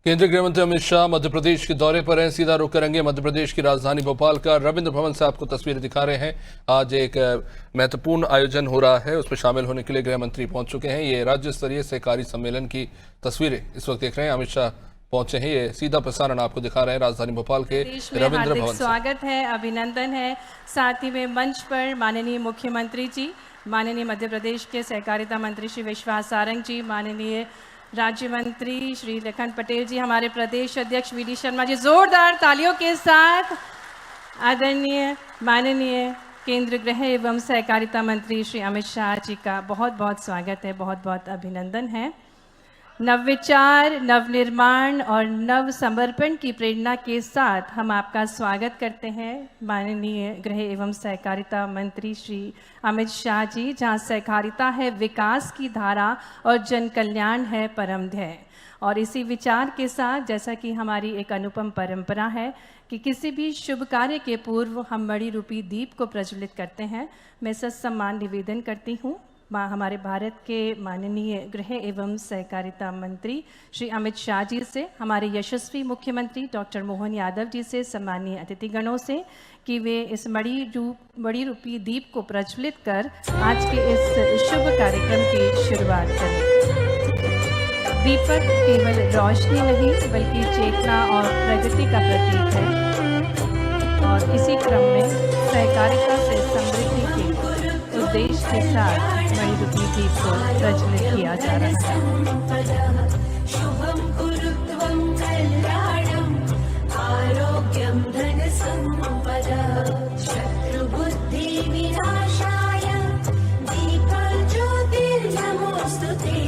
केंद्रीय गृह मंत्री अमित शाह मध्य प्रदेश के दौरे पर हैं। सीधा रुख करेंगे मध्य प्रदेश की राजधानी भोपाल का। रविंद्र भवन से आपको तस्वीरें दिखा रहे हैं। आज एक महत्वपूर्ण आयोजन हो रहा है, उसमें शामिल होने के लिए गृह मंत्री पहुंच चुके हैं। ये राज्य स्तरीय सहकारी सम्मेलन की तस्वीरें इस वक्त देख रहे हैं। अमित शाह पहुंचे हैं। ये सीधा प्रसारण आपको दिखा रहे हैं राजधानी भोपाल के रविंद्र भवन से। स्वागत है, अभिनंदन है। साथ ही में मंच पर माननीय मुख्यमंत्री जी, माननीय मध्य प्रदेश के सहकारिता मंत्री श्री विश्वास सारंग जी, माननीय राज्य मंत्री श्री लखन पटेल जी, हमारे प्रदेश अध्यक्ष वी.डी. शर्मा जी, जोरदार तालियों के साथ आदरणीय माननीय केंद्रीय गृह एवं सहकारिता मंत्री श्री अमित शाह जी का बहुत बहुत स्वागत है, बहुत बहुत अभिनंदन है। नवविचार, नवनिर्माण और नव समर्पण की प्रेरणा के साथ हम आपका स्वागत करते हैं माननीय गृह एवं सहकारिता मंत्री श्री अमित शाह जी। जहां सहकारिता है विकास की धारा और जन कल्याण है परम ध्येय। और इसी विचार के साथ, जैसा कि हमारी एक अनुपम परंपरा है कि किसी भी शुभ कार्य के पूर्व हम मणि रूपी दीप को प्रज्वलित करते हैं, मैं ससम्मान निवेदन करती हूँ हमारे भारत के माननीय गृह एवं सहकारिता मंत्री श्री अमित शाह जी से, हमारे यशस्वी मुख्यमंत्री डॉक्टर मोहन यादव जी से, सम्मानीय अतिथिगणों से कि वे इस मणि रूपी दीप को प्रज्वलित कर आज के इस शुभ कार्यक्रम की शुरुआत करें। दीपक केवल रोशनी नहीं बल्कि चेतना और प्रगति का प्रतीक है। और इसी क्रम में सहकारिता से समृद्धि के उद्देश्य के साथ मणि रूपी दीप को प्रज्वलित किया जा रहा है। शुभं कुरुत्वं कल्याणं आरोग्यं धन संपदा शत्रुबुद्धि विनाशाय दीपज्योतिर्नमोस्तुते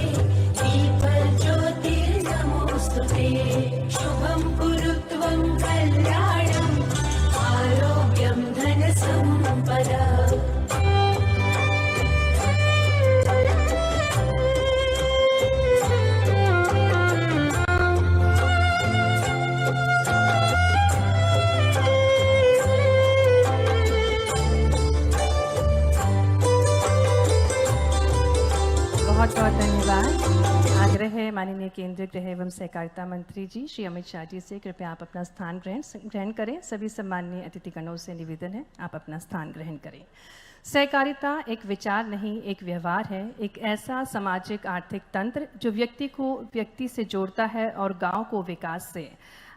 दीपज्योतिर्नमोस्तुते शुभं कुरुत्वं कल्याणं आरोग्यं धन संपदा। बहुत बहुत धन्यवाद। आग्रह है माननीय केंद्रीय गृह एवं सहकारिता मंत्री जी श्री अमित शाह जी से, कृपया आप अपना स्थान ग्रहण करें। सभी सम्माननीय अतिथिगणों से निवेदन है, आप अपना स्थान ग्रहण करें। सहकारिता एक विचार नहीं, एक व्यवहार है। एक ऐसा सामाजिक आर्थिक तंत्र जो व्यक्ति को व्यक्ति से जोड़ता है और गांव को विकास से।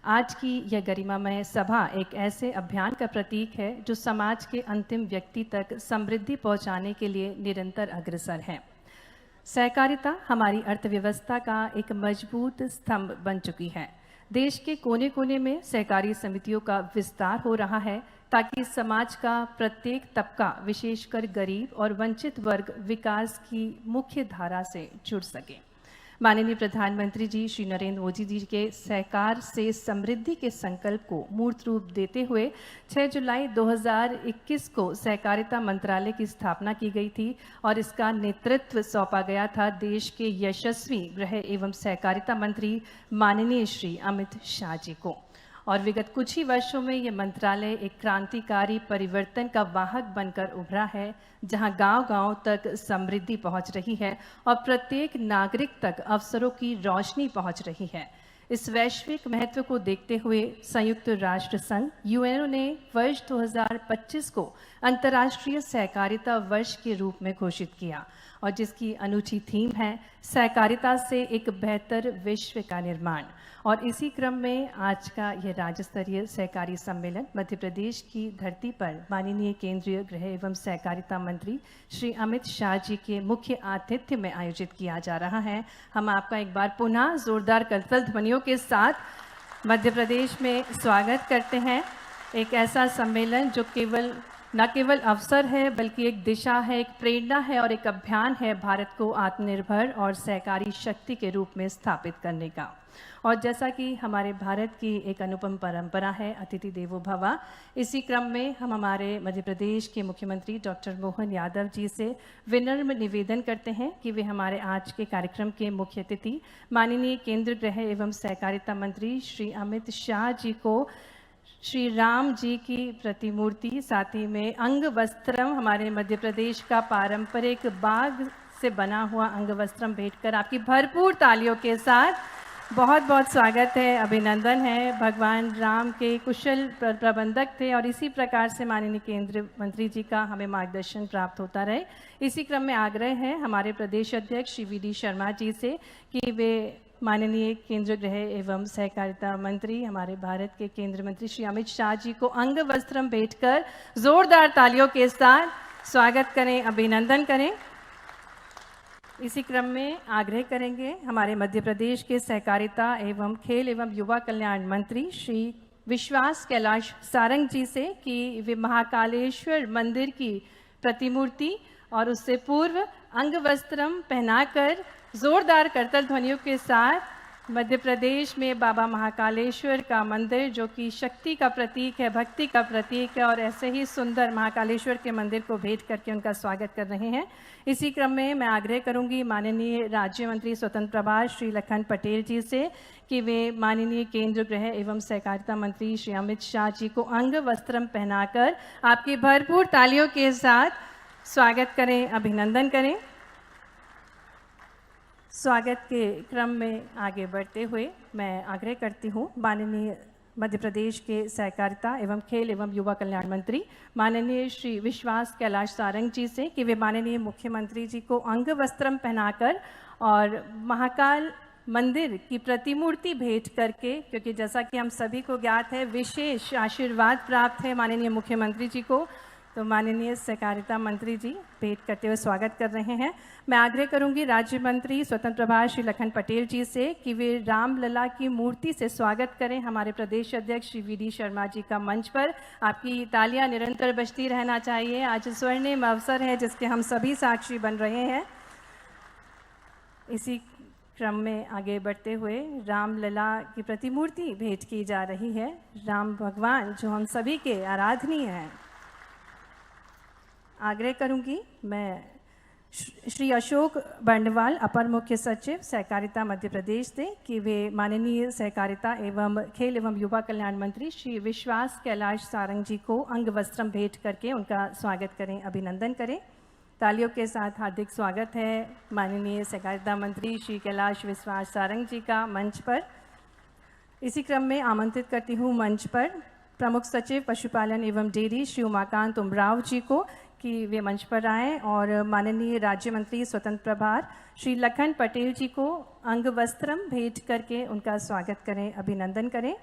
आज की यह गरिमामय सभा एक ऐसे अभियान का प्रतीक है जो समाज के अंतिम व्यक्ति तक समृद्धि पहुंचाने के लिए निरंतर अग्रसर है। सहकारिता हमारी अर्थव्यवस्था का एक मजबूत स्तंभ बन चुकी है। देश के कोने कोने में सहकारी समितियों का विस्तार हो रहा है ताकि समाज का प्रत्येक तबका, विशेषकर गरीब और वंचित वर्ग, विकास की मुख्य धारा से जुड़ सके। माननीय प्रधानमंत्री जी श्री नरेंद्र मोदी जी के सहकार से समृद्धि के संकल्प को मूर्त रूप देते हुए 6 जुलाई 2021 को सहकारिता मंत्रालय की स्थापना की गई थी और इसका नेतृत्व सौंपा गया था देश के यशस्वी गृह एवं सहकारिता मंत्री माननीय श्री अमित शाह जी को। और विगत कुछ ही वर्षों में ये मंत्रालय एक क्रांतिकारी परिवर्तन का वाहक बनकर उभरा है, जहां गांव-गांव तक समृद्धि पहुंच रही है और प्रत्येक नागरिक तक अवसरों की रोशनी पहुंच रही है। इस वैश्विक महत्व को देखते हुए संयुक्त राष्ट्र संघ यूएनओ ने वर्ष 2025 को अंतर्राष्ट्रीय सहकारिता वर्ष के रूप में घोषित किया और जिसकी अनूठी थीम है सहकारिता से एक बेहतर विश्व का निर्माण। और इसी क्रम में आज का यह राज्य स्तरीय सहकारी सम्मेलन मध्य प्रदेश की धरती पर माननीय केंद्रीय गृह एवं सहकारिता मंत्री श्री अमित शाह जी के मुख्य आतिथ्य में आयोजित किया जा रहा है। हम आपका एक बार पुनः जोरदार करतल ध्वनियों के साथ मध्य प्रदेश में स्वागत करते हैं। एक ऐसा सम्मेलन जो न केवल अवसर है बल्कि एक दिशा है, एक प्रेरणा है और एक अभियान है भारत को आत्मनिर्भर और सहकारी शक्ति के रूप में स्थापित करने का। और जैसा कि हमारे भारत की एक अनुपम परंपरा है अतिथि देवो भव, इसी क्रम में हम हमारे मध्य प्रदेश के मुख्यमंत्री डॉक्टर मोहन यादव जी से विनम्र निवेदन करते हैं कि वे हमारे आज के कार्यक्रम के मुख्य अतिथि माननीय केंद्रीय गृह एवं सहकारिता मंत्री श्री अमित शाह जी को श्री राम जी की प्रतिमूर्ति, साथ ही में अंग वस्त्रम, हमारे मध्य प्रदेश का पारंपरिक बाग से बना हुआ अंग वस्त्रम भेंट कर आपकी भरपूर तालियों के साथ बहुत बहुत स्वागत है, अभिनंदन है। भगवान राम के कुशल प्रबंधक थे और इसी प्रकार से माननीय केंद्रीय मंत्री जी का हमें मार्गदर्शन प्राप्त होता रहे। इसी क्रम में आग्रह है हमारे प्रदेश अध्यक्ष श्री वी.डी. शर्मा जी से कि वे माननीय केंद्रीय गृह एवं सहकारिता मंत्री, हमारे भारत के केंद्रीय मंत्री श्री अमित शाह जी को अंग वस्त्रम भेंट कर जोरदार तालियों के साथ स्वागत करें, अभिनंदन करें। इसी क्रम में आग्रह करेंगे हमारे मध्य प्रदेश के सहकारिता एवं खेल एवं युवा कल्याण मंत्री श्री विश्वास कैलाश सारंग जी से कि वे महाकालेश्वर मंदिर की प्रतिमूर्ति और उससे पूर्व अंग वस्त्रम पहनाकर जोरदार करतल ध्वनियों के साथ मध्य प्रदेश में बाबा महाकालेश्वर का मंदिर, जो कि शक्ति का प्रतीक है, भक्ति का प्रतीक है, और ऐसे ही सुंदर महाकालेश्वर के मंदिर को भेंट करके उनका स्वागत कर रहे हैं। इसी क्रम में मैं आग्रह करूंगी माननीय राज्य मंत्री स्वतंत्र प्रभार श्री लखन पटेल जी से कि वे माननीय केंद्रीय गृह एवं सहकारिता मंत्री श्री अमित शाह जी को अंग वस्त्रम पहनाकर आपकी भरपूर तालियों के साथ स्वागत करें, अभिनंदन करें। स्वागत के क्रम में आगे बढ़ते हुए मैं आग्रह करती हूँ माननीय मध्य प्रदेश के सहकारिता एवं खेल एवं युवा कल्याण मंत्री माननीय श्री विश्वास कैलाश सारंग जी से कि वे माननीय मुख्यमंत्री जी को अंग वस्त्रम पहनाकर और महाकाल मंदिर की प्रतिमूर्ति भेंट करके, क्योंकि जैसा कि हम सभी को ज्ञात है विशेष आशीर्वाद प्राप्त है माननीय मुख्यमंत्री जी को, तो माननीय सहकारिता मंत्री जी भेंट करते हुए स्वागत कर रहे हैं। मैं आग्रह करूंगी राज्य मंत्री स्वतंत्र प्रभार श्री लखन पटेल जी से कि वे रामलला की मूर्ति से स्वागत करें हमारे प्रदेश अध्यक्ष श्री वी.डी. शर्मा जी का मंच पर। आपकी तालियां निरंतर बजती रहना चाहिए। आज स्वर्णिम अवसर है जिसके हम सभी साक्षी बन रहे हैं। इसी क्रम में आगे बढ़ते हुए रामलला की प्रतिमूर्ति भेंट की जा रही है। राम भगवान जो हम सभी के आराधनीय हैं। आग्रह करूंगी मैं श्री अशोक बंडवाल अपर मुख्य सचिव सहकारिता मध्य प्रदेश से कि वे माननीय सहकारिता एवं खेल एवं युवा कल्याण मंत्री श्री विश्वास कैलाश सारंग जी को अंग वस्त्रम भेंट करके उनका स्वागत करें, अभिनंदन करें। तालियों के साथ हार्दिक स्वागत है माननीय सहकारिता मंत्री श्री कैलाश विश्वास सारंग जी का मंच पर। इसी क्रम में आमंत्रित करती हूँ मंच पर प्रमुख सचिव पशुपालन एवं डेयरी श्री उमाकांत उमराव जी को कि वे मंच पर आएँ और माननीय राज्य मंत्री स्वतंत्र प्रभार श्री लखन पटेल जी को अंग वस्त्रम भेंट करके उनका स्वागत करें, अभिनंदन करें।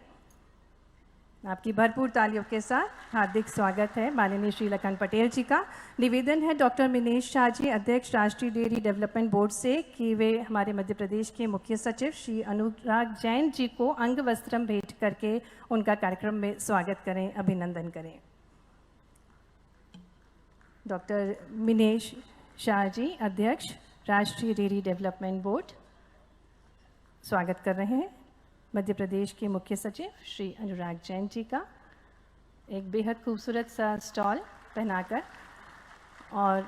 आपकी भरपूर तालियों के साथ हार्दिक स्वागत है माननीय श्री लखन पटेल जी का। निवेदन है डॉक्टर मिनेश शाह जी अध्यक्ष राष्ट्रीय डेयरी डेवलपमेंट बोर्ड से कि वे हमारे मध्य प्रदेश के मुख्य सचिव श्री अनुराग जैन जी को अंग वस्त्रम भेंट करके उनका कार्यक्रम में स्वागत करें, अभिनंदन करें। डॉक्टर मिनेश शाह जी अध्यक्ष राष्ट्रीय डेयरी डेवलपमेंट बोर्ड स्वागत कर रहे हैं मध्य प्रदेश के मुख्य सचिव श्री अनुराग जैन जी का एक बेहद खूबसूरत सा स्टॉल पहनाकर। और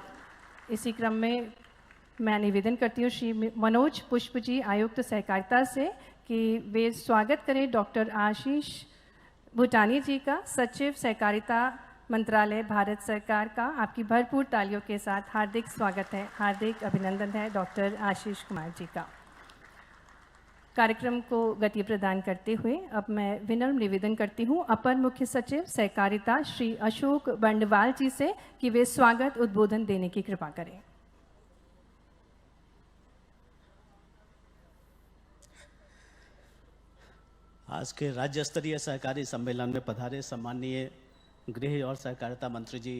इसी क्रम में मैं निवेदन करती हूँ श्री मनोज पुष्प जी आयुक्त सहकारिता से कि वे स्वागत करें डॉक्टर आशीष भूटानी जी का सचिव सहकारिता मंत्रालय भारत सरकार का। आपकी भरपूर तालियों के साथ हार्दिक स्वागत है, हार्दिक अभिनंदन है डॉक्टर आशीष कुमार जी का। कार्यक्रम को गति प्रदान करते हुए अब मैं विनम्र निवेदन करती हूँ अपर मुख्य सचिव सहकारिता श्री अशोक बंडवाल जी से कि वे स्वागत उद्बोधन देने की कृपा करें। आज के राज्य स्तरीय सहकारी सम्मेलन में पधारे सम्माननीय गृह और सहकारिता मंत्री जी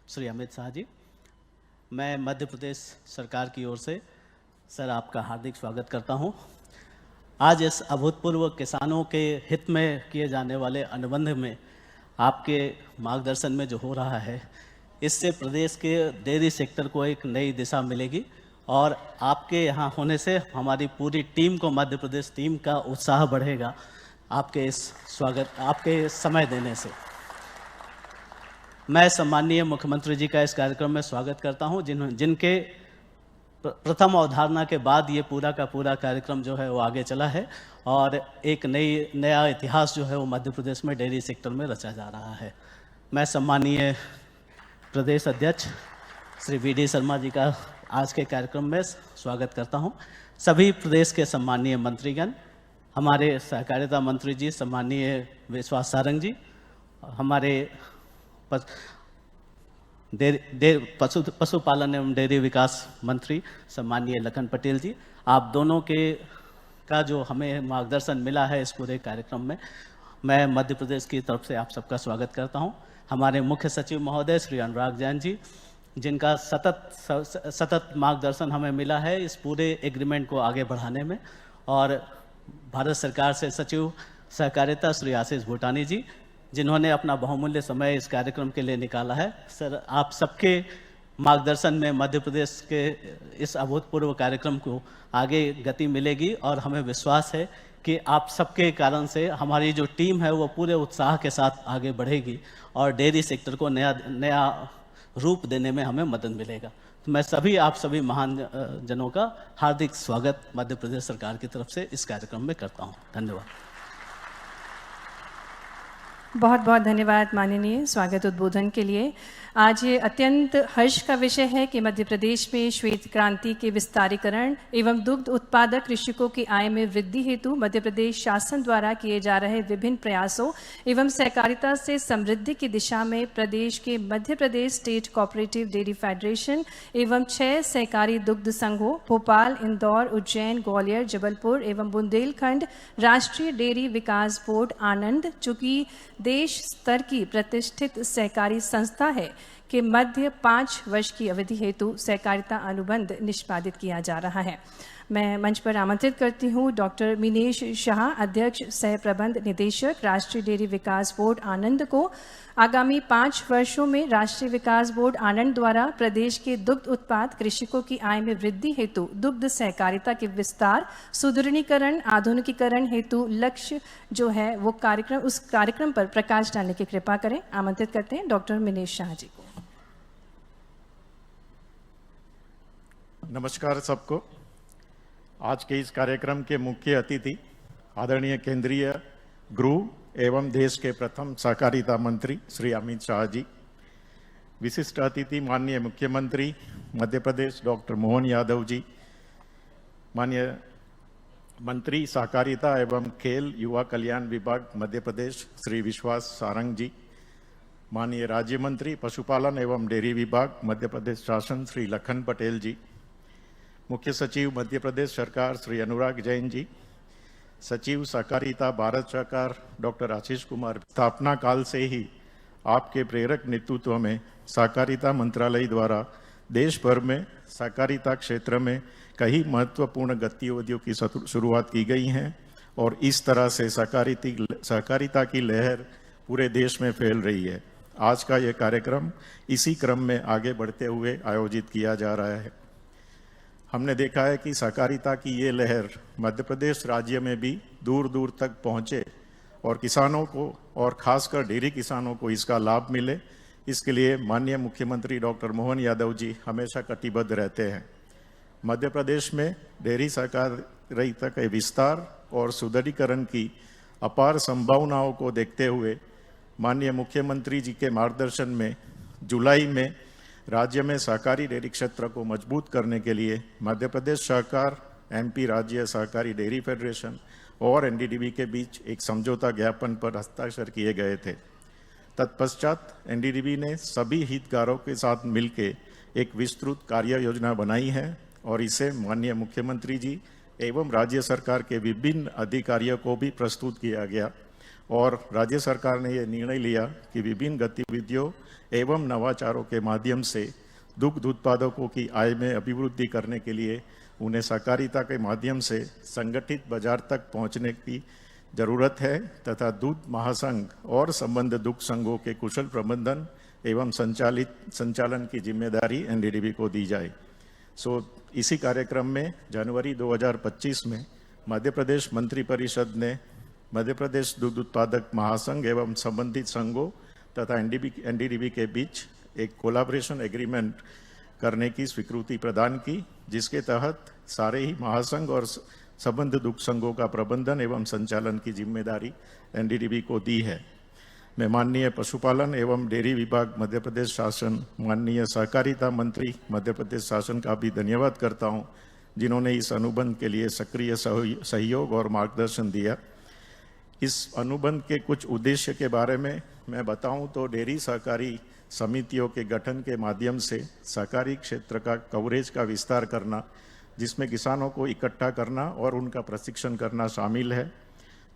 श्री अमित शाह जी, मैं मध्य प्रदेश सरकार की ओर से सर आपका हार्दिक स्वागत करता हूं। आज इस अभूतपूर्व किसानों के हित में किए जाने वाले अनुबंध में आपके मार्गदर्शन में जो हो रहा है, इससे प्रदेश के डेयरी सेक्टर को एक नई दिशा मिलेगी और आपके यहाँ होने से हमारी पूरी टीम को, मध्य प्रदेश टीम का उत्साह बढ़ेगा आपके इस स्वागत, आपके समय देने से। मैं सम्माननीय मुख्यमंत्री जी का इस कार्यक्रम में स्वागत करता हूं, जिनके प्रथम अवधारणा के बाद ये पूरा का पूरा कार्यक्रम जो है वो आगे चला है और एक नया इतिहास जो है वो मध्य प्रदेश में डेयरी सेक्टर में रचा जा रहा है। मैं सम्माननीय प्रदेश अध्यक्ष श्री वी.डी. शर्मा जी का आज के कार्यक्रम में स्वागत करता हूं। सभी प्रदेश के सम्माननीय मंत्रीगण, हमारे सहकारिता मंत्री जी सम्मानीय विश्वास सारंग जी, हमारे पशुपालन एवं डेयरी विकास मंत्री सम्मानीय लखन पटेल जी, आप दोनों का जो हमें मार्गदर्शन मिला है इस पूरे कार्यक्रम में, मैं मध्य प्रदेश की तरफ से आप सबका स्वागत करता हूं। हमारे मुख्य सचिव महोदय श्री अनुराग जैन जी, जिनका सतत मार्गदर्शन हमें मिला है इस पूरे एग्रीमेंट को आगे बढ़ाने में, और भारत सरकार से सचिव सहकारिता श्री आशीष भूटानी जी, जिन्होंने अपना बहुमूल्य समय इस कार्यक्रम के लिए निकाला है। सर, आप सबके मार्गदर्शन में मध्य प्रदेश के इस अभूतपूर्व कार्यक्रम को आगे गति मिलेगी, और हमें विश्वास है कि आप सबके कारण से हमारी जो टीम है वो पूरे उत्साह के साथ आगे बढ़ेगी और डेयरी सेक्टर को नया रूप देने में हमें मदद मिलेगा। तो मैं आप सभी महान जनों का हार्दिक स्वागत मध्य प्रदेश सरकार की तरफ से इस कार्यक्रम में करता हूँ। धन्यवाद। बहुत बहुत धन्यवाद माननीय स्वागत उद्बोधन के लिए। आज ये अत्यंत हर्ष का विषय है कि मध्य प्रदेश में श्वेत क्रांति के विस्तारीकरण एवं दुग्ध उत्पादक कृषकों की आय में वृद्धि हेतु मध्य प्रदेश शासन द्वारा किए जा रहे विभिन्न प्रयासों एवं सहकारिता से समृद्धि की दिशा में प्रदेश के Madhya Pradesh state cooperative dairy federation एवं 6 सहकारी दुग्ध संघों भोपाल, इंदौर, उज्जैन, ग्वालियर, जबलपुर एवं बुंदेलखंड राष्ट्रीय डेयरी विकास बोर्ड आनंद, चूँकि देश स्तर की प्रतिष्ठित सहकारी संस्था है, के मध्य 5 वर्ष की अवधि हेतु सहकारिता अनुबंध निष्पादित किया जा रहा है। मैं मंच पर आमंत्रित करती हूँ डॉक्टर मिनेश शाह, अध्यक्ष सह प्रबंध निदेशक राष्ट्रीय डेयरी विकास बोर्ड आनंद को आगामी 5 वर्षों में राष्ट्रीय विकास बोर्ड आनंद द्वारा प्रदेश के दुग्ध उत्पाद कृषकों की आय में वृद्धि हेतु दुग्ध सहकारिता के विस्तार, सुदृढ़ीकरण, आधुनिकीकरण हेतु लक्ष्य जो है वो उस कार्यक्रम पर प्रकाश डालने की कृपा करें। आमंत्रित करते हैं डॉक्टर मिनेश शाह जी को। नमस्कार सबको। आज के इस कार्यक्रम के मुख्य अतिथि आदरणीय केंद्रीय गृह एवं देश के प्रथम सहकारिता मंत्री श्री अमित शाह जी, विशिष्ट अतिथि माननीय मुख्यमंत्री मध्य प्रदेश डॉक्टर मोहन यादव जी, माननीय मंत्री सहकारिता एवं खेल युवा कल्याण विभाग मध्य प्रदेश श्री विश्वास सारंग जी, माननीय राज्य मंत्री पशुपालन एवं डेयरी विभाग मध्य प्रदेश शासन श्री लखन पटेल जी, मुख्य सचिव मध्य प्रदेश सरकार श्री अनुराग जैन जी, सचिव सहकारिता भारत सरकार डॉक्टर आशीष कुमार। स्थापना काल से ही आपके प्रेरक नेतृत्व में सहकारिता मंत्रालय द्वारा देश भर में सहकारिता क्षेत्र में कई महत्वपूर्ण गतिविधियों की शुरुआत की गई हैं, और इस तरह से सहकारिता की लहर पूरे देश में फैल रही है। आज का यह कार्यक्रम इसी क्रम में आगे बढ़ते हुए आयोजित किया जा रहा है। हमने देखा है कि सहकारिता की ये लहर मध्य प्रदेश राज्य में भी दूर दूर तक पहुँचे और किसानों को और खासकर डेयरी किसानों को इसका लाभ मिले, इसके लिए माननीय मुख्यमंत्री डॉक्टर मोहन यादव जी हमेशा कटिबद्ध रहते हैं। मध्य प्रदेश में डेयरी सहकारिता के विस्तार और सुदृढ़ीकरण की अपार संभावनाओं को देखते हुए माननीय मुख्यमंत्री जी के मार्गदर्शन में जुलाई में राज्य में सहकारी डेयरी क्षेत्र को मजबूत करने के लिए मध्य प्रदेश सरकार, एमपी राज्य सहकारी डेयरी फेडरेशन और एनडीडीबी के बीच एक समझौता ज्ञापन पर हस्ताक्षर किए गए थे। तत्पश्चात एनडीडीबी ने सभी हितधारकों के साथ मिलकर एक विस्तृत कार्य योजना बनाई है और इसे माननीय मुख्यमंत्री जी एवं राज्य सरकार के विभिन्न अधिकारियों को भी प्रस्तुत किया गया, और राज्य सरकार ने यह निर्णय लिया कि विभिन्न गतिविधियों एवं नवाचारों के माध्यम से दुग्ध उत्पादकों की आय में अभिवृद्धि करने के लिए उन्हें सहकारिता के माध्यम से संगठित बाजार तक पहुंचने की जरूरत है तथा दूध महासंघ और संबद्ध दुग्ध संघों के कुशल प्रबंधन एवं संचालन की जिम्मेदारी एनडीडीबी को दी जाए। इसी कार्यक्रम में जनवरी 2025 में मध्य प्रदेश मंत्रिपरिषद ने मध्य प्रदेश दुग्ध उत्पादक महासंघ एवं संबंधित संघों तथा एनडीडीबी के बीच एक कोलैबोरेशन एग्रीमेंट करने की स्वीकृति प्रदान की, जिसके तहत सारे ही महासंघ और संबद्ध दुग्ध संघों का प्रबंधन एवं संचालन की जिम्मेदारी एनडीडीबी को दी है। मैं माननीय पशुपालन एवं डेयरी विभाग मध्य प्रदेश शासन, माननीय सहकारिता मंत्री मध्य प्रदेश शासन का भी धन्यवाद करता हूं, जिन्होंने इस अनुबंध के लिए सक्रिय सहयोग और मार्गदर्शन दिया। इस अनुबंध के कुछ उद्देश्य के बारे में मैं बताऊं तो डेयरी सहकारी समितियों के गठन के माध्यम से सहकारी क्षेत्र का कवरेज का विस्तार करना, जिसमें किसानों को इकट्ठा करना और उनका प्रशिक्षण करना शामिल है।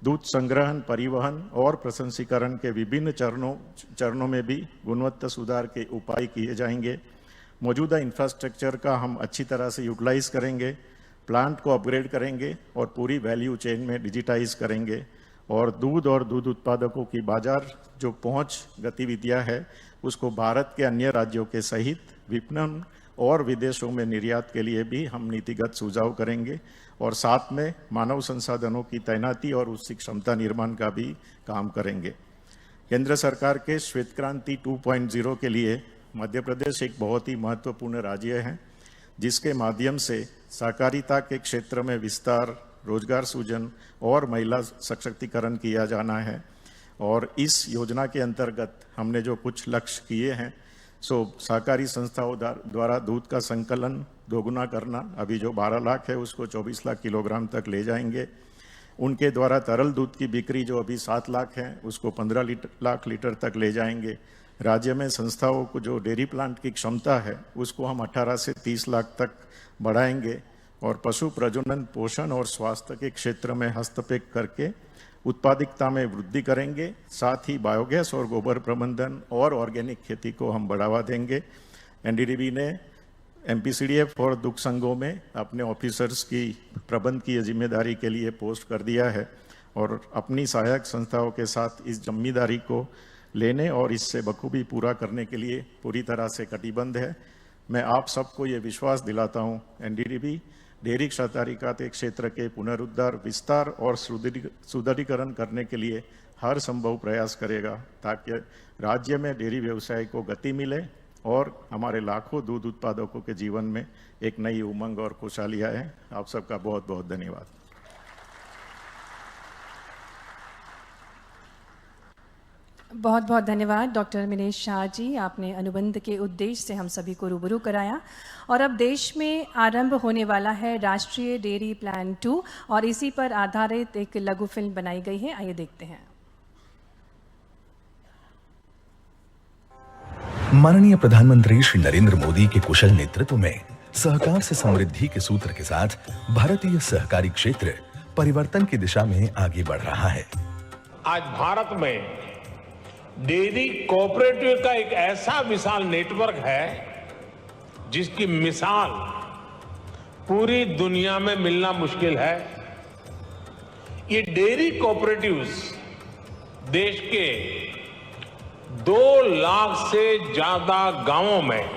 दूध संग्रहण, परिवहन और प्रसंस्करण के विभिन्न चरणों में भी गुणवत्ता सुधार के उपाय किए जाएंगे। मौजूदा इंफ्रास्ट्रक्चर का हम अच्छी तरह से यूटिलाइज करेंगे, प्लांट को अपग्रेड करेंगे और पूरी वैल्यू चेन में डिजिटाइज करेंगे और दूध उत्पादकों की बाजार जो पहुंच गतिविधियां है उसको भारत के अन्य राज्यों के सहित विपणन और विदेशों में निर्यात के लिए भी हम नीतिगत सुझाव करेंगे और साथ में मानव संसाधनों की तैनाती और उसकी क्षमता निर्माण का भी काम करेंगे। केंद्र सरकार के श्वेत क्रांति 2.0 के लिए मध्य प्रदेश एक बहुत ही महत्वपूर्ण राज्य है, जिसके माध्यम से सहकारिता के क्षेत्र में विस्तार, रोजगार सृजन और महिला सशक्तिकरण किया जाना है। और इस योजना के अंतर्गत हमने जो कुछ लक्ष्य किए हैं, सहकारी संस्थाओं द्वारा दूध का संकलन दोगुना करना, अभी जो 12 लाख है उसको 24 लाख किलोग्राम तक ले जाएंगे। उनके द्वारा तरल दूध की बिक्री जो अभी 7 लाख है उसको 15 लाख लीटर तक ले जाएंगे। राज्य में संस्थाओं को जो डेयरी प्लांट की क्षमता है उसको हम 18 से 30 लाख तक बढ़ाएंगे और पशु प्रजनन, पोषण और स्वास्थ्य के क्षेत्र में हस्तक्षेप करके उत्पादकता में वृद्धि करेंगे। साथ ही बायोगैस और गोबर प्रबंधन और ऑर्गेनिक खेती को हम बढ़ावा देंगे। एनडीडीबी ने एमपीसीडीएफ और दुग्ध संघों में अपने ऑफिसर्स की प्रबंध की जिम्मेदारी के लिए पोस्ट कर दिया है और अपनी सहायक संस्थाओं के साथ इस जिम्मेदारी को लेने और इससे बखूबी पूरा करने के लिए पूरी तरह से कटिबद्ध है। मैं आप सबको ये विश्वास दिलाता हूँ, एनडीडीबी डेयरी सहकारिता के क्षेत्र के पुनरुद्धार, विस्तार और सुदृढ़ीकरण करने के लिए हर संभव प्रयास करेगा ताकि राज्य में डेयरी व्यवसाय को गति मिले और हमारे लाखों दूध उत्पादकों के जीवन में एक नई उमंग और खुशहाली आए। आप सबका बहुत बहुत धन्यवाद। बहुत बहुत धन्यवाद डॉक्टर मिनेश शाह जी, आपने अनुबंध के उद्देश्य से हम सभी को रूबरू कराया। और अब देश में आरंभ होने वाला है राष्ट्रीय डेयरी प्लान 2 और इसी पर आधारित एक लघु फिल्म बनाई गई है, आइए देखते हैं। माननीय प्रधानमंत्री श्री नरेंद्र मोदी के कुशल नेतृत्व में सहकार से समृद्धि के सूत्र के साथ भारतीय सहकारी क्षेत्र परिवर्तन की दिशा में आगे बढ़ रहा है। आज भारत में डेयरी कोऑपरेटिव का एक ऐसा विशाल नेटवर्क है जिसकी मिसाल पूरी दुनिया में मिलना मुश्किल है। ये डेयरी कोऑपरेटिव्स देश के 2 लाख से ज्यादा गांवों में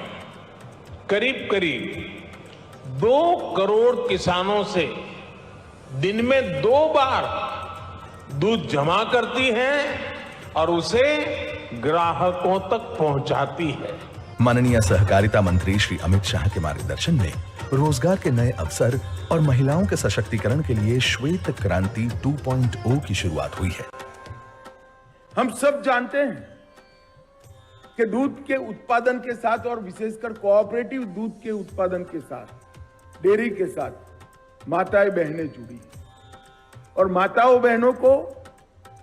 करीब करीब 2 करोड़ किसानों से दिन में 2 बार दूध जमा करती हैं और उसे ग्राहकों तक पहुंचाती है। माननीय सहकारिता मंत्री श्री अमित शाह के मार्गदर्शन में रोजगार के नए अवसर और महिलाओं के सशक्तिकरण के लिए श्वेत क्रांति 2.0 की शुरुआत हुई है। हम सब जानते हैं कि दूध के उत्पादन के साथ और विशेषकर कोऑपरेटिव दूध के उत्पादन के साथ डेयरी के साथ माताएं बहनें जुड़ी हैं और माताओं बहनों को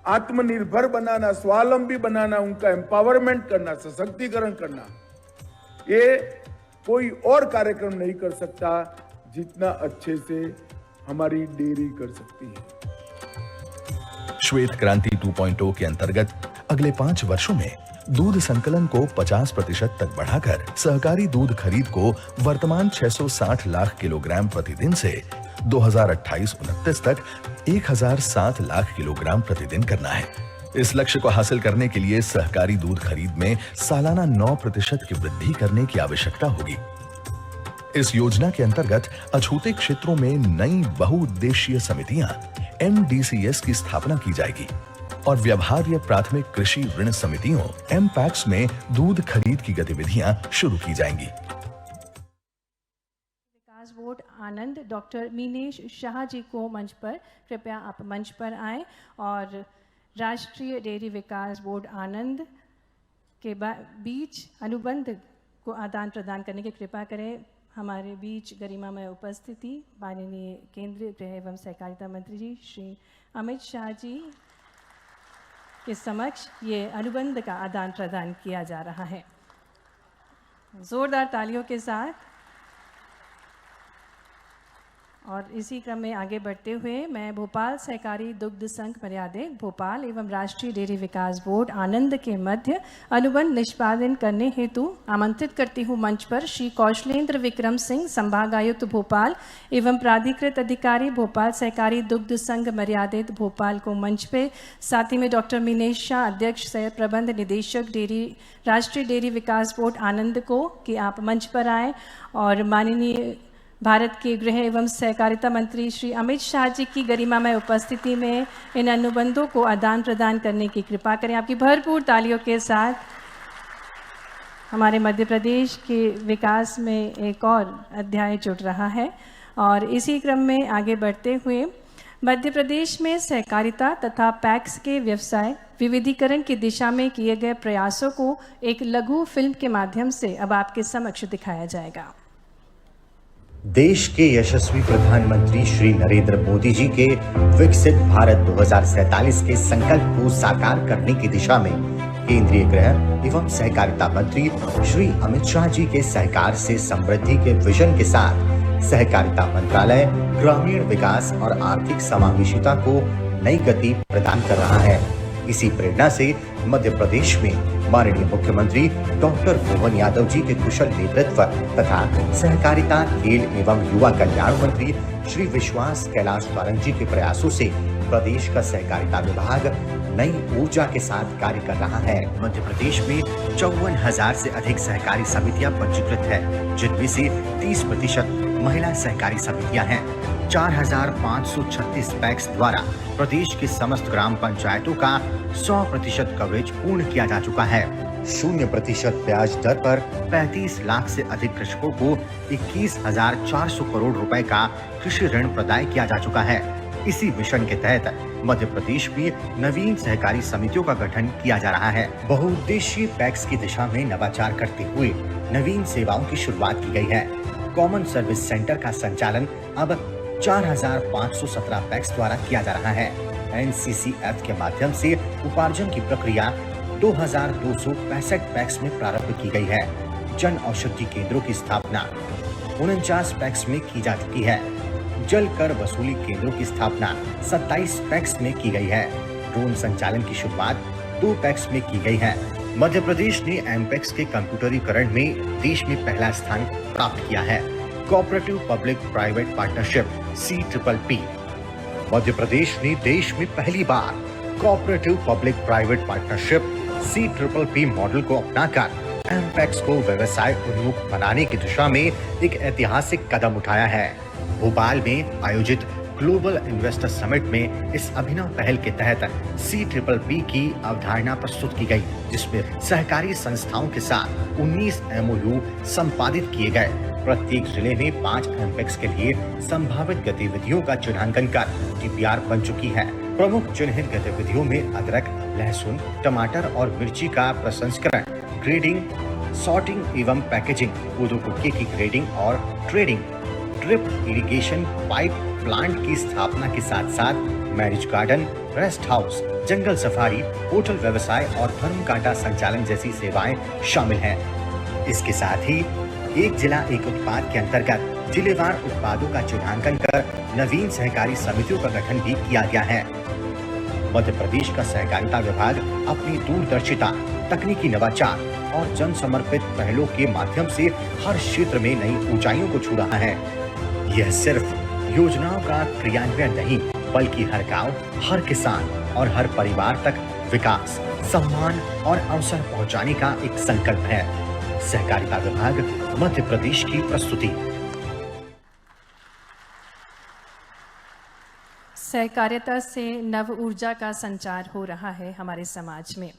आत्मनिर्भर बनाना, स्वावलंबी बनाना, उनका एम्पावरमेंट करना, सशक्तिकरण करना, ये कोई और कार्यक्रम नहीं कर सकता जितना अच्छे से हमारी डेयरी कर सकती है। श्वेत क्रांति 2.0 के अंतर्गत अगले 5 वर्षों में दूध संकलन को 50% तक बढ़ाकर सहकारी दूध खरीद को वर्तमान 660 लाख किलोग्राम प्रतिदिन से 2028-29 तक 1007 लाख किलोग्राम प्रतिदिन करना है। इस लक्ष्य को हासिल करने के लिए सहकारी दूध खरीद में सालाना 9% की वृद्धि करने की आवश्यकता होगी। इस योजना के अंतर्गत अछूते क्षेत्रों में नई बहुउद्देशीय समितियां MDCS की स्थापना की जाएगी और व्यवहार्य प्राथमिक कृषि ऋण समितियों MPACS में दूध खरीद की गतिविधियां शुरू की जाएंगी। विकास बोर्ड आनंद डॉक्टर मिनेश शाह जी को मंच पर, कृपया आप मंच पर आएं और राष्ट्रीय डेयरी विकास बोर्ड आनंद के बीच अनुबंध को आदान प्रदान करने की कृपा करें। हमारे बीच गरिमामय उपस्थिति माननीय केंद्रीय गृह एवं सहकारिता मंत्री जी श्री अमित शाह जी के समक्ष ये अनुबंध का आदान प्रदान किया जा रहा है। जोरदार तालियों के साथ। और इसी क्रम में आगे बढ़ते हुए मैं भोपाल सहकारी दुग्ध संघ मर्यादित भोपाल एवं राष्ट्रीय डेयरी विकास बोर्ड आनंद के मध्य अनुबंध निष्पादन करने हेतु आमंत्रित करती हूँ मंच पर श्री कौशलेंद्र विक्रम सिंह, संभागायुक्त भोपाल एवं प्राधिकृत अधिकारी भोपाल सहकारी दुग्ध संघ मर्यादित भोपाल को मंच पे। साथ ही में डॉक्टर मीनेश शाह, अध्यक्ष सह प्रबंध निदेशक डेयरी राष्ट्रीय डेयरी विकास बोर्ड आनंद को कि आप मंच पर आएँ और माननीय भारत के गृह एवं सहकारिता मंत्री श्री अमित शाह जी की गरिमामय उपस्थिति में इन अनुबंधों को आदान प्रदान करने की कृपा करें। आपकी भरपूर तालियों के साथ हमारे मध्य प्रदेश के विकास में एक और अध्याय जुड़ रहा है। और इसी क्रम में आगे बढ़ते हुए मध्य प्रदेश में सहकारिता तथा पैक्स के व्यवसाय विविधीकरण की दिशा में किए गए प्रयासों को एक लघु फिल्म के माध्यम से अब आपके समक्ष दिखाया जाएगा। देश के यशस्वी प्रधानमंत्री श्री नरेंद्र मोदी जी के विकसित भारत 2047 के संकल्प को साकार करने की दिशा में केंद्रीय गृह एवं सहकारिता मंत्री श्री अमित शाह जी के सहकार से समृद्धि के विजन के साथ सहकारिता मंत्रालय ग्रामीण विकास और आर्थिक समावेशिता को नई गति प्रदान कर रहा है। इसी प्रेरणा से मध्य प्रदेश में माननीय मुख्यमंत्री डॉक्टर मोहन यादव जी के कुशल नेतृत्व तथा सहकारिता, खेल एवं युवा कल्याण मंत्री श्री विश्वास कैलाश पारंग जी के प्रयासों से प्रदेश का सहकारिता विभाग नई ऊर्जा के साथ कार्य कर रहा है। मध्य प्रदेश में 54,000 से अधिक सहकारी समितियां पंजीकृत है, जिनमें से 30% महिला सहकारी समितियां हैं। 4,536 पैक्स द्वारा प्रदेश के समस्त ग्राम पंचायतों का 100% कवरेज पूर्ण किया जा चुका है। 0% ब्याज दर पर 35 लाख से अधिक कृषकों को 21,400 करोड़ रुपए का कृषि ऋण प्रदान किया जा चुका है। इसी मिशन के तहत मध्य प्रदेश में नवीन सहकारी समितियों का गठन किया जा रहा है। बहुउद्देशीय पैक्स की दिशा में नवाचार करते हुए नवीन सेवाओं की शुरुआत की गई है। कॉमन सर्विस सेंटर का संचालन अब 4,517 पैक्स द्वारा किया जा रहा है। NCCF के माध्यम से उपार्जन की प्रक्रिया 2,265 पैक्स में प्रारंभ की गई है। जन औषधि केंद्रों की स्थापना 49 पैक्स में की जा चुकी है। जल कर वसूली केंद्रों की स्थापना 27 पैक्स में की गई है। ड्रोन संचालन की शुरुआत 2 पैक्स में की गई है। मध्य प्रदेश ने एमपेक्स के कंप्यूटरीकरण में देश में पहला स्थान प्राप्त किया है। Cooperative public private partnership CPPP। Madhya Pradesh ने देश में पहली बार cooperative public private partnership CPPP model को अपनाकर एमपेक्स को व्यवसाय उन्मुख बनाने की दिशा में एक ऐतिहासिक कदम उठाया है। भोपाल में आयोजित ग्लोबल इन्वेस्टर समिट में इस अभिनव पहल के तहत CPPP की अवधारणा प्रस्तुत की गई, जिसमें सहकारी संस्थाओं के साथ 19 MOU संपादित किए गए। प्रत्येक जिले में 5 एमपेक्स के लिए संभावित गतिविधियों का चिन्हांकन कर DPR बन चुकी है। प्रमुख चिन्हित गतिविधियों में अदरक, लहसुन, टमाटर और मिर्ची का प्रसंस्करण, ग्रेडिंग, सॉर्टिंग एवं पैकेजिंग, पौधों की ग्रेडिंग और trading, drip irrigation pipe plant की स्थापना के साथ साथ मैरिज गार्डन, रेस्ट हाउस, जंगल सफारी, होटल व्यवसाय और धर्म कांटा संचालन जैसी सेवाएं शामिल हैं। इसके साथ ही एक जिला एक उत्पाद के अंतर्गत जिलेवार उत्पादों का चिन्हांकन कर नवीन सहकारी समितियों का गठन भी किया गया है। मध्य प्रदेश का सहकारिता विभाग अपनी दूरदर्शिता, तकनीकी नवाचार और जन समर्पित पहलों के माध्यम से हर क्षेत्र में नई ऊंचाइयों को छू रहा है। यह सिर्फ योजनाओं का क्रियान्वयन नहीं, बल्कि हर गांव, हर किसान और हर परिवार तक विकास, सम्मान और अवसर पहुंचाने का एक संकल्प है। सहकारिता विभाग मध्य प्रदेश की प्रस्तुति। सहकारिता से नव ऊर्जा का संचार हो रहा है हमारे समाज में।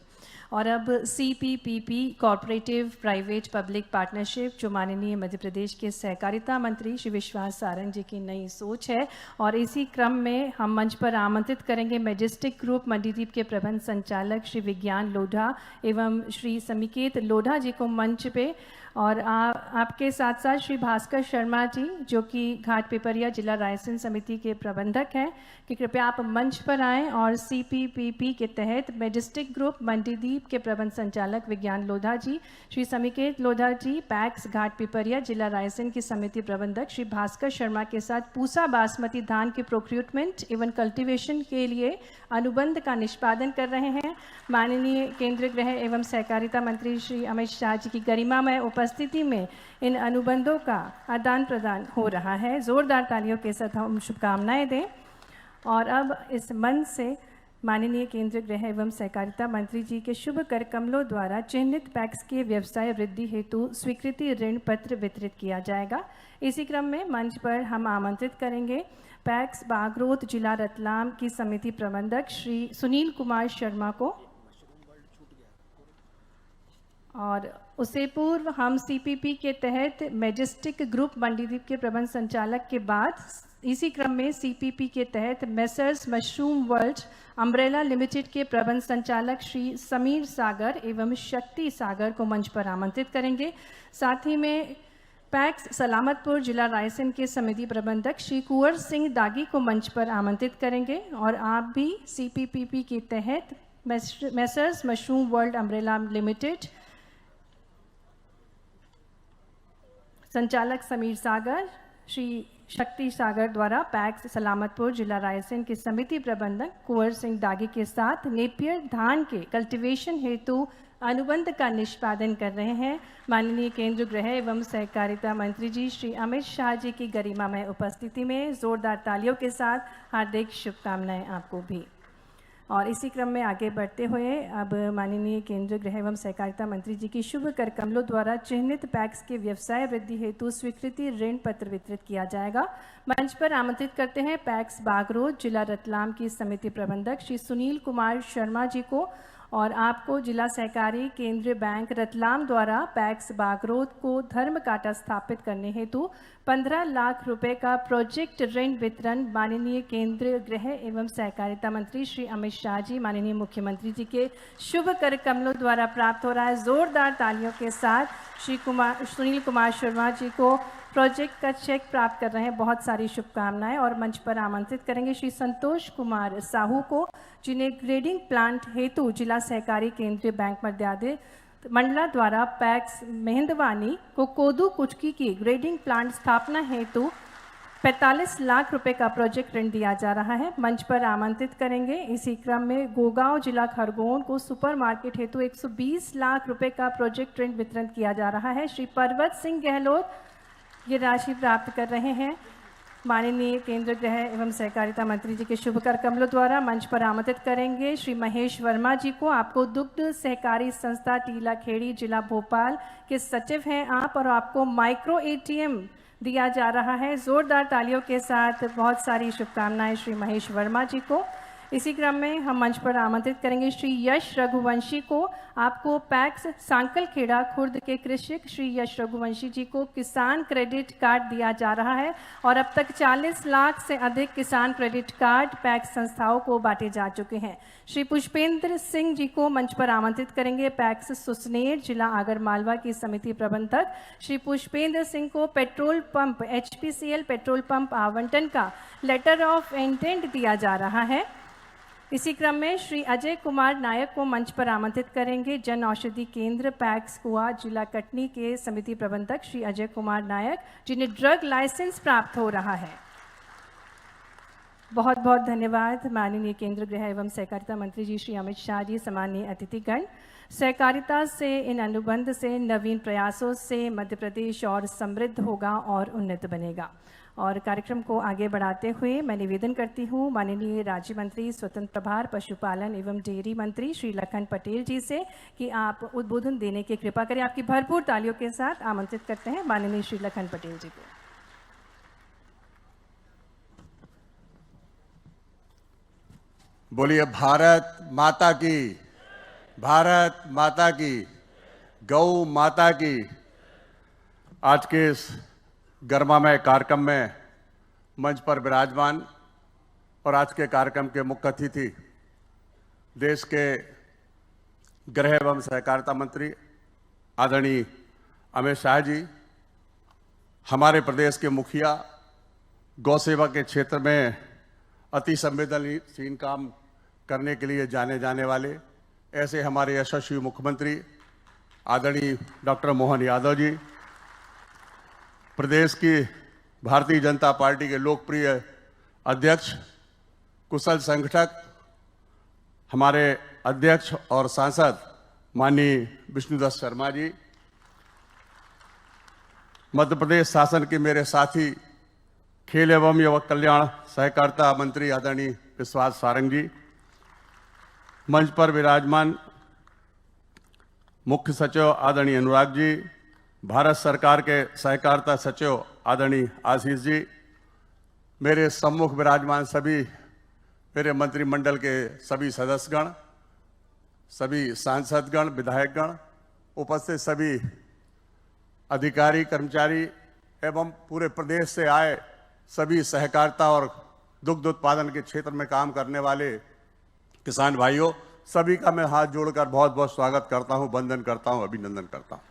और अब CPPP corporative private public partnership जो माननीय मध्य प्रदेश के सहकारिता मंत्री श्री विश्वास सारंग जी की नई सोच है, और इसी क्रम में हम मंच पर आमंत्रित करेंगे मैजेस्टिक ग्रुप मंडीदीप के प्रबंध संचालक श्री विज्ञान लोढ़ा एवं श्री समिकेत लोढ़ा जी को मंच पे, और आपके साथ साथ श्री भास्कर शर्मा जी जो कि घाट पिपरिया जिला रायसेन समिति के प्रबंधक हैं, कि कृपया आप मंच पर आएं और CPPP के तहत मैजेस्टिक ग्रुप मंडीदीप के प्रबंध संचालक विज्ञान लोढ़ा जी, श्री समिकेत लोढ़ा जी पैक्स घाट पिपरिया जिला रायसेन की समिति प्रबंधक श्री भास्कर शर्मा के साथ पूसा बासमती धान के प्रोक्यूरमेंट एवं कल्टीवेशन के लिए अनुबंध का निष्पादन कर रहे हैं। माननीय केंद्रीय गृह एवं सहकारिता मंत्री श्री अमित शाह जी की गरिमामय उपस्थिति में इन अनुबंधों का आदान प्रदान हो रहा है। जोरदार तालियों के साथ हम शुभकामनाएं दें। और अब इस मंच से माननीय केंद्रीय गृह एवं सहकारिता मंत्री जी के शुभ कर कमलों द्वारा चिन्हित पैक्स के व्यवसाय वृद्धि हेतु स्वीकृति ऋण पत्र वितरित किया जाएगा। इसी क्रम में मंच पर हम आमंत्रित करेंगे पैक्स बागरोत जिला रतलाम की समिति प्रबंधक श्री सुनील कुमार शर्मा को, और उससे पूर्व हम CPP के तहत मैजेस्टिक ग्रुप मंडीदीप के प्रबंध संचालक के बाद इसी क्रम में CPP के तहत messrs mushroom world umbrella limited के प्रबंध संचालक श्री समीर सागर एवं शक्ति सागर को मंच पर आमंत्रित करेंगे। साथ ही में पैक्स सलामतपुर जिला रायसेन के समिति प्रबंधक श्री कुंवर सिंह दागी को मंच पर आमंत्रित करेंगे, और आप भी CPPP के तहत messrs mushroom world umbrella limited संचालक समीर सागर, श्री शक्ति सागर द्वारा पैक्स सलामतपुर जिला रायसेन के समिति प्रबंधक कुंवर सिंह दागी के साथ नेपियर धान के कल्टीवेशन हेतु अनुबंध का निष्पादन कर रहे हैं। माननीय केंद्रीय गृह एवं सहकारिता मंत्री जी श्री अमित शाह जी की गरिमामय उपस्थिति में जोरदार तालियों के साथ हार्दिक शुभकामनाएं आपको भी। और इसी क्रम में आगे बढ़ते हुए अब माननीय केंद्रीय गृह एवं सहकारिता मंत्री जी की शुभ कर कमलों द्वारा चिन्हित पैक्स के व्यवसाय वृद्धि हेतु स्वीकृति ऋण पत्र वितरित किया जाएगा। मंच पर आमंत्रित करते हैं पैक्स बागरोत जिला रतलाम की समिति प्रबंधक श्री सुनील कुमार शर्मा जी को, और आपको जिला सहकारी केंद्रीय बैंक रतलाम द्वारा पैक्स बागरोत को धर्म कांटा स्थापित करने हेतु 15 लाख रुपए का प्रोजेक्ट ऋण वितरण माननीय केंद्रीय गृह एवं सहकारिता मंत्री श्री अमित शाह जी, माननीय मुख्यमंत्री जी के शुभ कर कमलों द्वारा प्राप्त हो रहा है। जोरदार तालियों के साथ श्री सुनील कुमार शर्मा जी को प्रोजेक्ट का चेक प्राप्त कर रहे हैं। बहुत सारी शुभकामनाएं। और मंच पर आमंत्रित करेंगे श्री संतोष कुमार साहू को, जिन्हें ग्रेडिंग प्लांट हेतु जिला सहकारी केंद्रीय बैंक मंडला द्वारा पैक्स मेहंदवानी को कोदू कुचकी की ग्रेडिंग प्लांट स्थापना हेतु 45 लाख रुपए का प्रोजेक्ट ऋण दिया जा रहा है। मंच पर आमंत्रित करेंगे। इसी क्रम में गोगांव जिला खरगोन को सुपरमार्केट हेतु 120 लाख रुपए का प्रोजेक्ट ऋण वितरण किया जा रहा है। श्री पर्वत सिंह गहलोत ये राशि प्राप्त कर रहे हैं। माननीय केंद्रीय गृह एवं सहकारिता मंत्री जी के शुभ कर कमलों द्वारा मंच पर आमंत्रित करेंगे श्री महेश वर्मा जी को। आपको दुग्ध सहकारी संस्था टीला खेड़ी जिला भोपाल के सचिव हैं आप, और आपको माइक्रो ATM दिया जा रहा है। जोरदार तालियों के साथ बहुत सारी शुभकामनाएं श्री महेश वर्मा जी को। इसी क्रम में हम मंच पर आमंत्रित करेंगे श्री यश रघुवंशी को। आपको पैक्स सांकल खेड़ा खुर्द के कृषक श्री यश रघुवंशी जी को किसान क्रेडिट कार्ड दिया जा रहा है, और अब तक 40 लाख से अधिक किसान क्रेडिट कार्ड पैक्स संस्थाओं को बांटे जा चुके हैं। श्री पुष्पेंद्र सिंह जी को मंच पर आमंत्रित करेंगे। पैक्स सुसनेर जिला आगरमालवा की समिति प्रबंधक श्री पुष्पेंद्र सिंह को petrol pump HPCL petrol pump आवंटन का लेटर ऑफ इंटेंट दिया जा रहा है। इसी क्रम में श्री अजय कुमार नायक को मंच पर आमंत्रित करेंगे। जन औषधि केंद्र पैक्स कुआ जिला कटनी के समिति प्रबंधक श्री अजय कुमार नायक, जिन्हें ड्रग लाइसेंस प्राप्त हो रहा है। बहुत बहुत धन्यवाद माननीय केंद्रीय गृह एवं सहकारिता मंत्री जी श्री अमित शाह जी, सम्मानीय अतिथिगण। सहकारिता से, इन अनुबंध से, नवीन प्रयासों से मध्य प्रदेश और समृद्ध होगा और उन्नत बनेगा। और कार्यक्रम को आगे बढ़ाते हुए मैं निवेदन करती हूँ माननीय राज्य मंत्री स्वतंत्र प्रभार पशुपालन एवं डेयरी मंत्री श्री लखन पटेल जी से कि आप उद्बोधन देने की कृपा करें। आपकी भरपूर तालियों के साथ आमंत्रित करते हैं माननीय श्री लखन पटेल जी को। बोलिए भारत माता की। भारत माता की, गौ माता की। आज के इस गर्मामय कार्यक्रम में मंच पर विराजमान और आज के कार्यक्रम के मुख्य अतिथि देश के गृह एवं सहकारिता मंत्री आदरणीय अमित शाह जी, हमारे प्रदेश के मुखिया, गौ सेवा के क्षेत्र में अति संवेदनशील काम करने के लिए जाने जाने वाले ऐसे हमारे यशस्वी मुख्यमंत्री आदरणीय डॉक्टर मोहन यादव जी, प्रदेश की भारतीय जनता पार्टी के लोकप्रिय अध्यक्ष, कुशल संगठक, हमारे अध्यक्ष और सांसद माननीय विष्णुदत्त शर्मा जी, मध्य प्रदेश शासन के मेरे साथी, खेल एवं युवक कल्याण सहकारिता मंत्री आदरणीय विश्वास सारंग जी, मंच पर विराजमान मुख्य सचिव आदरणीय अनुराग जी, भारत सरकार के सहकारिता सचिव आदरणीय आशीष जी, मेरे सम्मुख विराजमान सभी मेरे मंत्रिमंडल के सभी सदस्यगण, सभी सांसदगण, विधायकगण, उपस्थित सभी अधिकारी, कर्मचारी एवं पूरे प्रदेश से आए सभी सहकारिता और दुग्ध उत्पादन के क्षेत्र में काम करने वाले किसान भाइयों, सभी का मैं हाथ जोड़कर बहुत बहुत स्वागत करता हूं, वंदन करता हूं, अभिनंदन करता हूं।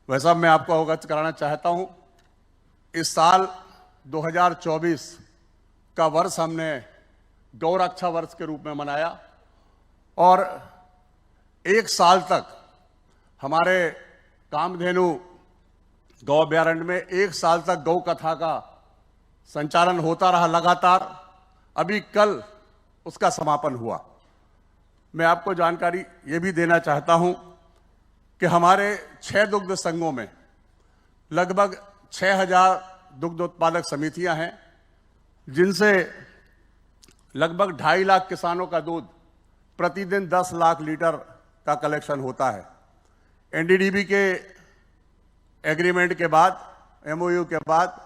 वैसा मैं आपको अवगत कराना चाहता हूं, इस साल 2024 का वर्ष हमने गौरक्षा वर्ष के रूप में मनाया और एक साल तक हमारे कामधेनु गौ अभ्यारण्य में एक साल तक गौ कथा का संचालन होता रहा लगातार। अभी कल उसका समापन हुआ। मैं आपको जानकारी ये भी देना चाहता हूं कि हमारे 6 दुग्ध संघों में लगभग 6000 दुग्ध उत्पादक समितियां हैं, जिनसे लगभग 2.5 लाख किसानों का दूध प्रतिदिन 10 लाख लीटर का कलेक्शन होता है। एनडीडीबी के एग्रीमेंट के बाद, एमओयू के बाद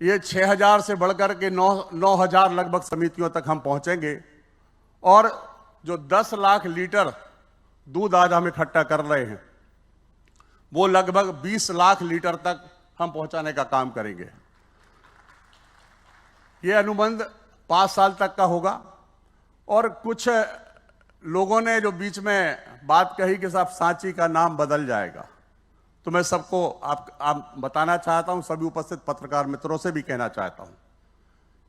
ये 6000 से बढ़कर के 9000 लगभग समितियों तक हम पहुंचेंगे और जो 10 लाख लीटर दूध आज हम इकट्ठा कर रहे हैं वो लगभग 20 लाख लीटर तक हम पहुंचाने का काम करेंगे। ये अनुबंध 5 साल तक का होगा और कुछ लोगों ने जो बीच में बात कही कि साहब सांची का नाम बदल जाएगा, तो मैं सबको आप बताना चाहता हूं, सभी उपस्थित पत्रकार मित्रों से भी कहना चाहता हूं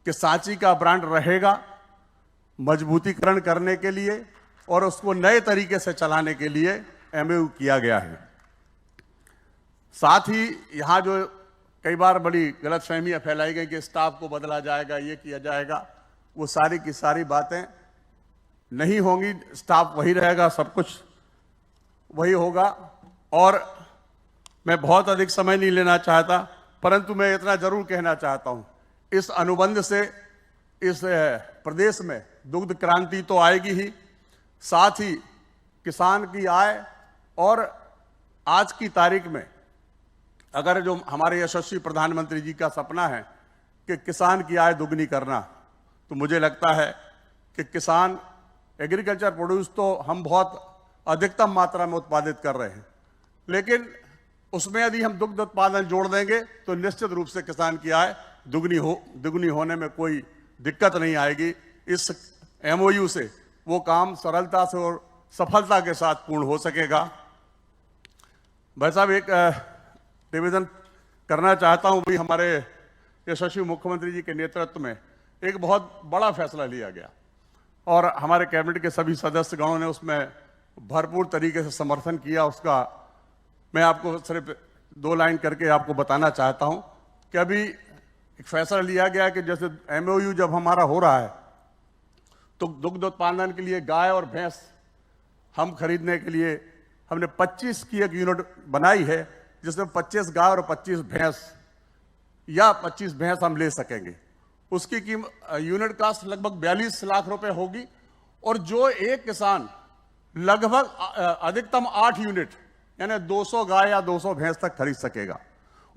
कि सांची का ब्रांड रहेगा मजबूतीकरण करने के लिए और उसको नए तरीके से चलाने के लिए एमओयू किया गया है। साथ ही यहां जो कई बार बड़ी गलतफहमियां फैलाई गई कि स्टाफ को बदला जाएगा, ये किया जाएगा, वो सारी की सारी बातें नहीं होंगी। स्टाफ वही रहेगा, सब कुछ वही होगा। और मैं बहुत अधिक समय नहीं लेना चाहता, परंतु मैं इतना जरूर कहना चाहता हूं, इस अनुबंध से इस प्रदेश में दुग्ध क्रांति तो आएगी ही, साथ ही किसान की आय और आज की तारीख में अगर जो हमारे यशस्वी प्रधानमंत्री जी का सपना है कि किसान की आय दुगनी करना, तो मुझे लगता है कि किसान एग्रीकल्चर प्रोड्यूस तो हम बहुत अधिकतम मात्रा में उत्पादित कर रहे हैं, लेकिन उसमें यदि हम दुग्ध उत्पादन जोड़ देंगे तो निश्चित रूप से किसान की आय दुगनी होने में कोई दिक्कत नहीं आएगी। इस एमओयू से वो काम सरलता से और सफलता के साथ पूर्ण हो सकेगा। भाई साहब, एक निवेदन करना चाहता हूं, भी हमारे यशस्वी मुख्यमंत्री जी के नेतृत्व में एक बहुत बड़ा फैसला लिया गया और हमारे कैबिनेट के सभी सदस्यगणों ने उसमें भरपूर तरीके से समर्थन किया। उसका मैं आपको सिर्फ 2 लाइन करके आपको बताना चाहता हूं कि अभी एक फैसला लिया गया कि जैसे एमओयू जब हमारा हो रहा है तो दुग्ध उत्पादन के लिए गाय और भैंस हम खरीदने के लिए हमने 25 की एक यूनिट बनाई है, जिसमें 25 गाय और 25 भैंस या 25 भैंस हम ले सकेंगे। उसकी यूनिट कास्ट लगभग 42 लाख रुपए होगी और जो एक किसान लगभग अधिकतम 8 यूनिट यानी 200 गाय या 200 भैंस तक खरीद सकेगा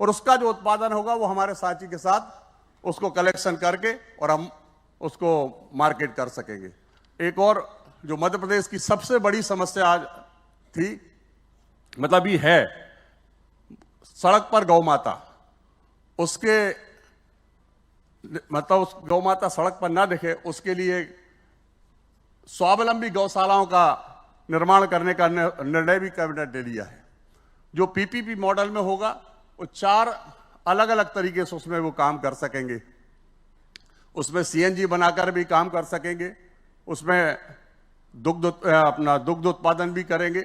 और उसका जो उत्पादन होगा वो हमारे साथी के साथ उसको कलेक्शन करके और हम उसको मार्केट कर सकेंगे। एक और जो मध्य प्रदेश की सबसे बड़ी समस्या आज थी, मतलब ये है, सड़क पर गौ माता, उसके मतलब उस गौ माता सड़क पर ना दिखे, उसके लिए स्वावलंबी गौशालाओं का निर्माण करने का निर्णय भी कैबिनेट ने लिया है। जो पीपीपी मॉडल में होगा, वो 4 अलग अलग तरीके से उसमें वो काम कर सकेंगे। उसमें सीएनजी बनाकर भी काम कर सकेंगे, उसमें दुग्ध उत्पादन भी करेंगे,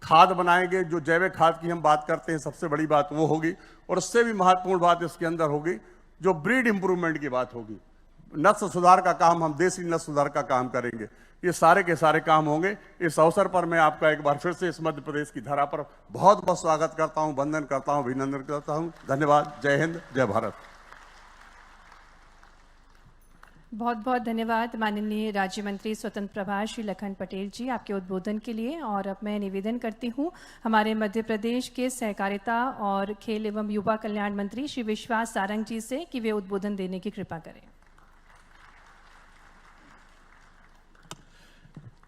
खाद बनाएंगे, जो जैविक खाद की हम बात करते हैं सबसे बड़ी बात वो होगी, और उससे भी महत्वपूर्ण बात इसके अंदर होगी जो ब्रीड इंप्रूवमेंट की बात होगी। नस्ल सुधार का काम, हम देसी नस्ल सुधार का काम करेंगे। ये सारे के सारे काम होंगे। इस अवसर पर मैं आपका एक बार फिर से इस मध्य प्रदेश की धरा पर बहुत बहुत स्वागत करता हूं, वंदन करता हूं, अभिनंदन करता हूं। धन्यवाद। जय हिंद, जय भारत। बहुत बहुत धन्यवाद माननीय राज्य मंत्री स्वतंत्र प्रभार श्री लखन पटेल जी आपके उद्बोधन के लिए। और अब मैं निवेदन करती हूँ हमारे मध्य प्रदेश के सहकारिता और खेल एवं युवा कल्याण मंत्री श्री विश्वास सारंग जी से कि वे उद्बोधन देने की कृपा करें।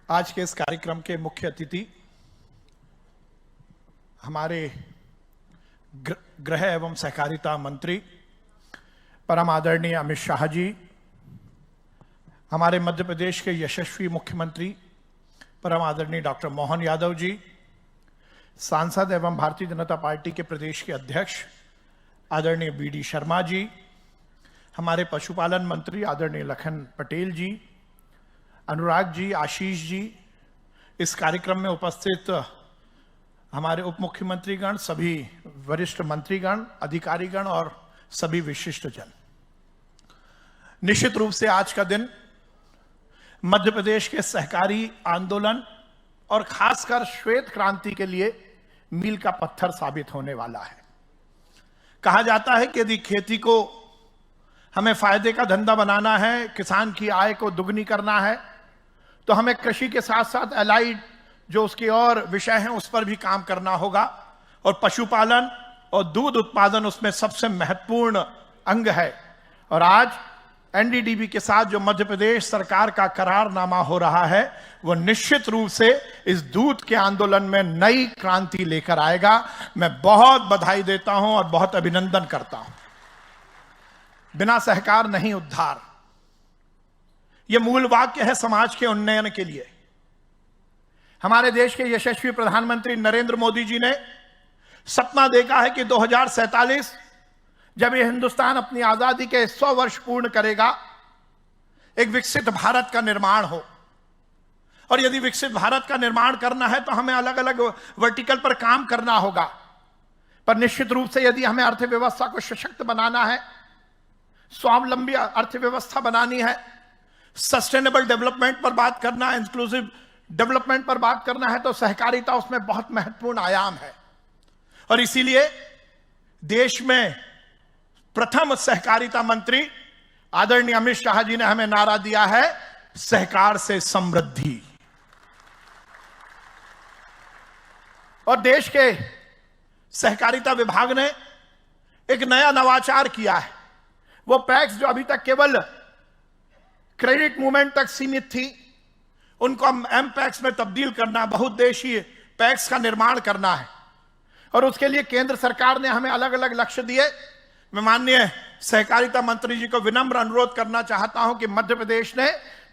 आज के इस कार्यक्रम के मुख्य अतिथि हमारे गृह एवं सहकारिता मंत्री परम आदरणीय अमित शाह जी, हमारे मध्य प्रदेश के यशस्वी मुख्यमंत्री परम आदरणीय डॉक्टर मोहन यादव जी, सांसद एवं भारतीय जनता पार्टी के प्रदेश के अध्यक्ष आदरणीय बीडी शर्मा जी, हमारे पशुपालन मंत्री आदरणीय लखन पटेल जी, अनुराग जी, आशीष जी, इस कार्यक्रम में उपस्थित हमारे उप मुख्यमंत्रीगण, सभी वरिष्ठ मंत्रीगण, अधिकारीगण और सभी विशिष्टजन। निश्चित रूप से आज का दिन मध्य प्रदेश के सहकारी आंदोलन और खासकर श्वेत क्रांति के लिए मील का पत्थर साबित होने वाला है। कहा जाता है कि यदि खेती को हमें फायदे का धंधा बनाना है, किसान की आय को दुगनी करना है, तो हमें कृषि के साथ साथ एलाइड जो उसके और विषय हैं उस पर भी काम करना होगा। और पशुपालन और दूध उत्पादन उसमें सबसे महत्वपूर्ण अंग है। और आज एनडीडीबी के साथ जो मध्य प्रदेश सरकार का करारनामा हो रहा है, वो निश्चित रूप से इस दूध के आंदोलन में नई क्रांति लेकर आएगा। मैं बहुत बधाई देता हूं और बहुत अभिनंदन करता हूं। बिना सहकार नहीं उद्धार, यह मूल वाक्य है समाज के उन्नयन के लिए। हमारे देश के यशस्वी प्रधानमंत्री नरेंद्र मोदी जी ने सपना देखा है कि 2047 जब यह हिंदुस्तान अपनी आजादी के 100 वर्ष पूर्ण करेगा, एक विकसित भारत का निर्माण हो। और यदि विकसित भारत का निर्माण करना है तो हमें अलग अलग वर्टिकल पर काम करना होगा। पर निश्चित रूप से यदि हमें अर्थव्यवस्था को सशक्त बनाना है, स्वावलंबी अर्थव्यवस्था बनानी है, सस्टेनेबल डेवलपमेंट पर बात करना है, इंक्लूसिव डेवलपमेंट पर बात करना है, तो सहकारिता उसमें बहुत महत्वपूर्ण आयाम है। और इसीलिए देश में प्रथम सहकारिता मंत्री आदरणीय अमित शाह जी ने हमें नारा दिया है, सहकार से समृद्धि। और देश के सहकारिता विभाग ने एक नया नवाचार किया है। वो पैक्स जो अभी तक केवल क्रेडिट मूवमेंट तक सीमित थी, उनको एम पैक्स में तब्दील करना, बहुउद्देशीय पैक्स का निर्माण करना है। और उसके लिए केंद्र सरकार ने हमें अलग अलग लक्ष्य दिए। मैं माननीय सहकारिता मंत्री जी को विनम्र अनुरोध करना चाहता हूं कि मध्य प्रदेश ने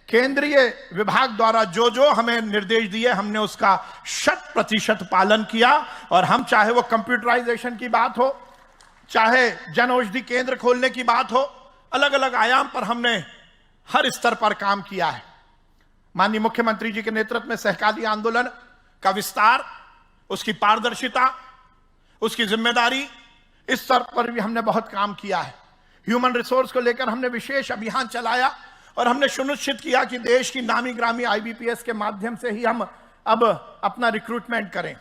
केंद्रीय विभाग द्वारा जो जो हमें निर्देश दिए, हमने उसका 100% पालन किया। और हम चाहे वो कंप्यूटराइजेशन की बात हो, चाहे जन औषधि केंद्र खोलने की बात हो, अलग अलग आयाम पर हमने हर स्तर पर काम किया है। माननीय मुख्यमंत्री जी के नेतृत्व में सहकारी आंदोलन का विस्तार, उसकी पारदर्शिता, उसकी जिम्मेदारी, इस स्तर पर भी हमने बहुत काम किया है। ह्यूमन रिसोर्स को लेकर हमने विशेष अभियान चलाया और हमने सुनिश्चित किया कि देश की नामी ग्रामी आईबीपीएस के माध्यम से ही हम अब अपना रिक्रूटमेंट करें।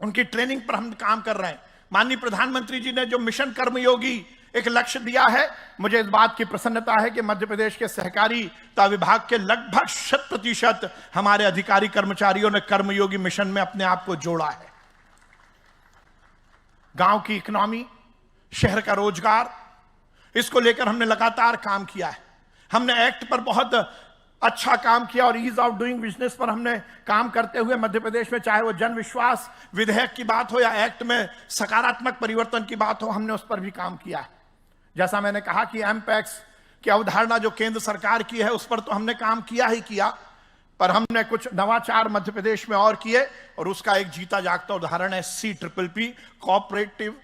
उनकी ट्रेनिंग पर हम काम कर रहे हैं। माननीय प्रधानमंत्री जी ने जो मिशन कर्मयोगी एक लक्ष्य दिया है, मुझे इस बात की प्रसन्नता है कि मध्य प्रदेश के सहकारिता विभाग के लगभग 100% हमारे अधिकारी कर्मचारियों ने कर्मयोगी मिशन में अपने आप को जोड़ा है। गांव की इकोनॉमी, शहर का रोजगार, इसको लेकर हमने लगातार काम किया है। हमने एक्ट पर बहुत अच्छा काम किया और ईज ऑफ डूइंग बिजनेस पर हमने काम करते हुए मध्य प्रदेश में, चाहे वो जन विश्वास विधेयक की बात हो या एक्ट में सकारात्मक परिवर्तन की बात हो, हमने उस पर भी काम किया है। जैसा मैंने कहा कि एमपैक्स की अवधारणा जो केंद्र सरकार की है उस पर तो हमने काम किया ही किया, पर हमने कुछ नवाचार मध्य प्रदेश में और किए और उसका एक जीता जागता उदाहरण है CPPP, cooperative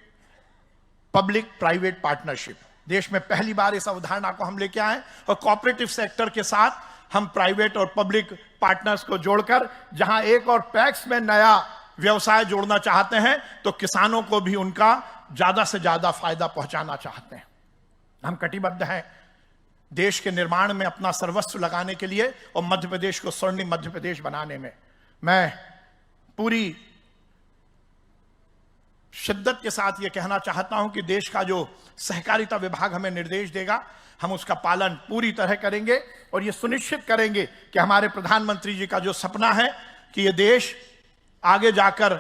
public private partnership. देश में पहली बार इस अवधारणा को हम लेके आए और कोऑपरेटिव सेक्टर के साथ हम प्राइवेट और पब्लिक पार्टनर्स को जोड़कर, जहां एक और पैक्स में नया व्यवसाय जोड़ना चाहते हैं तो किसानों को भी उनका ज्यादा से ज्यादा फायदा पहुंचाना चाहते हैं। हम कटिबद्ध हैं देश के निर्माण में अपना सर्वस्व लगाने के लिए और मध्य प्रदेश को स्वर्णिम मध्य प्रदेश बनाने में। मैं पूरी शिद्दत के साथ यह कहना चाहता हूं कि देश का जो सहकारिता विभाग हमें निर्देश देगा, हम उसका पालन पूरी तरह करेंगे और यह सुनिश्चित करेंगे कि हमारे प्रधानमंत्री जी का जो सपना है कि यह देश आगे जाकर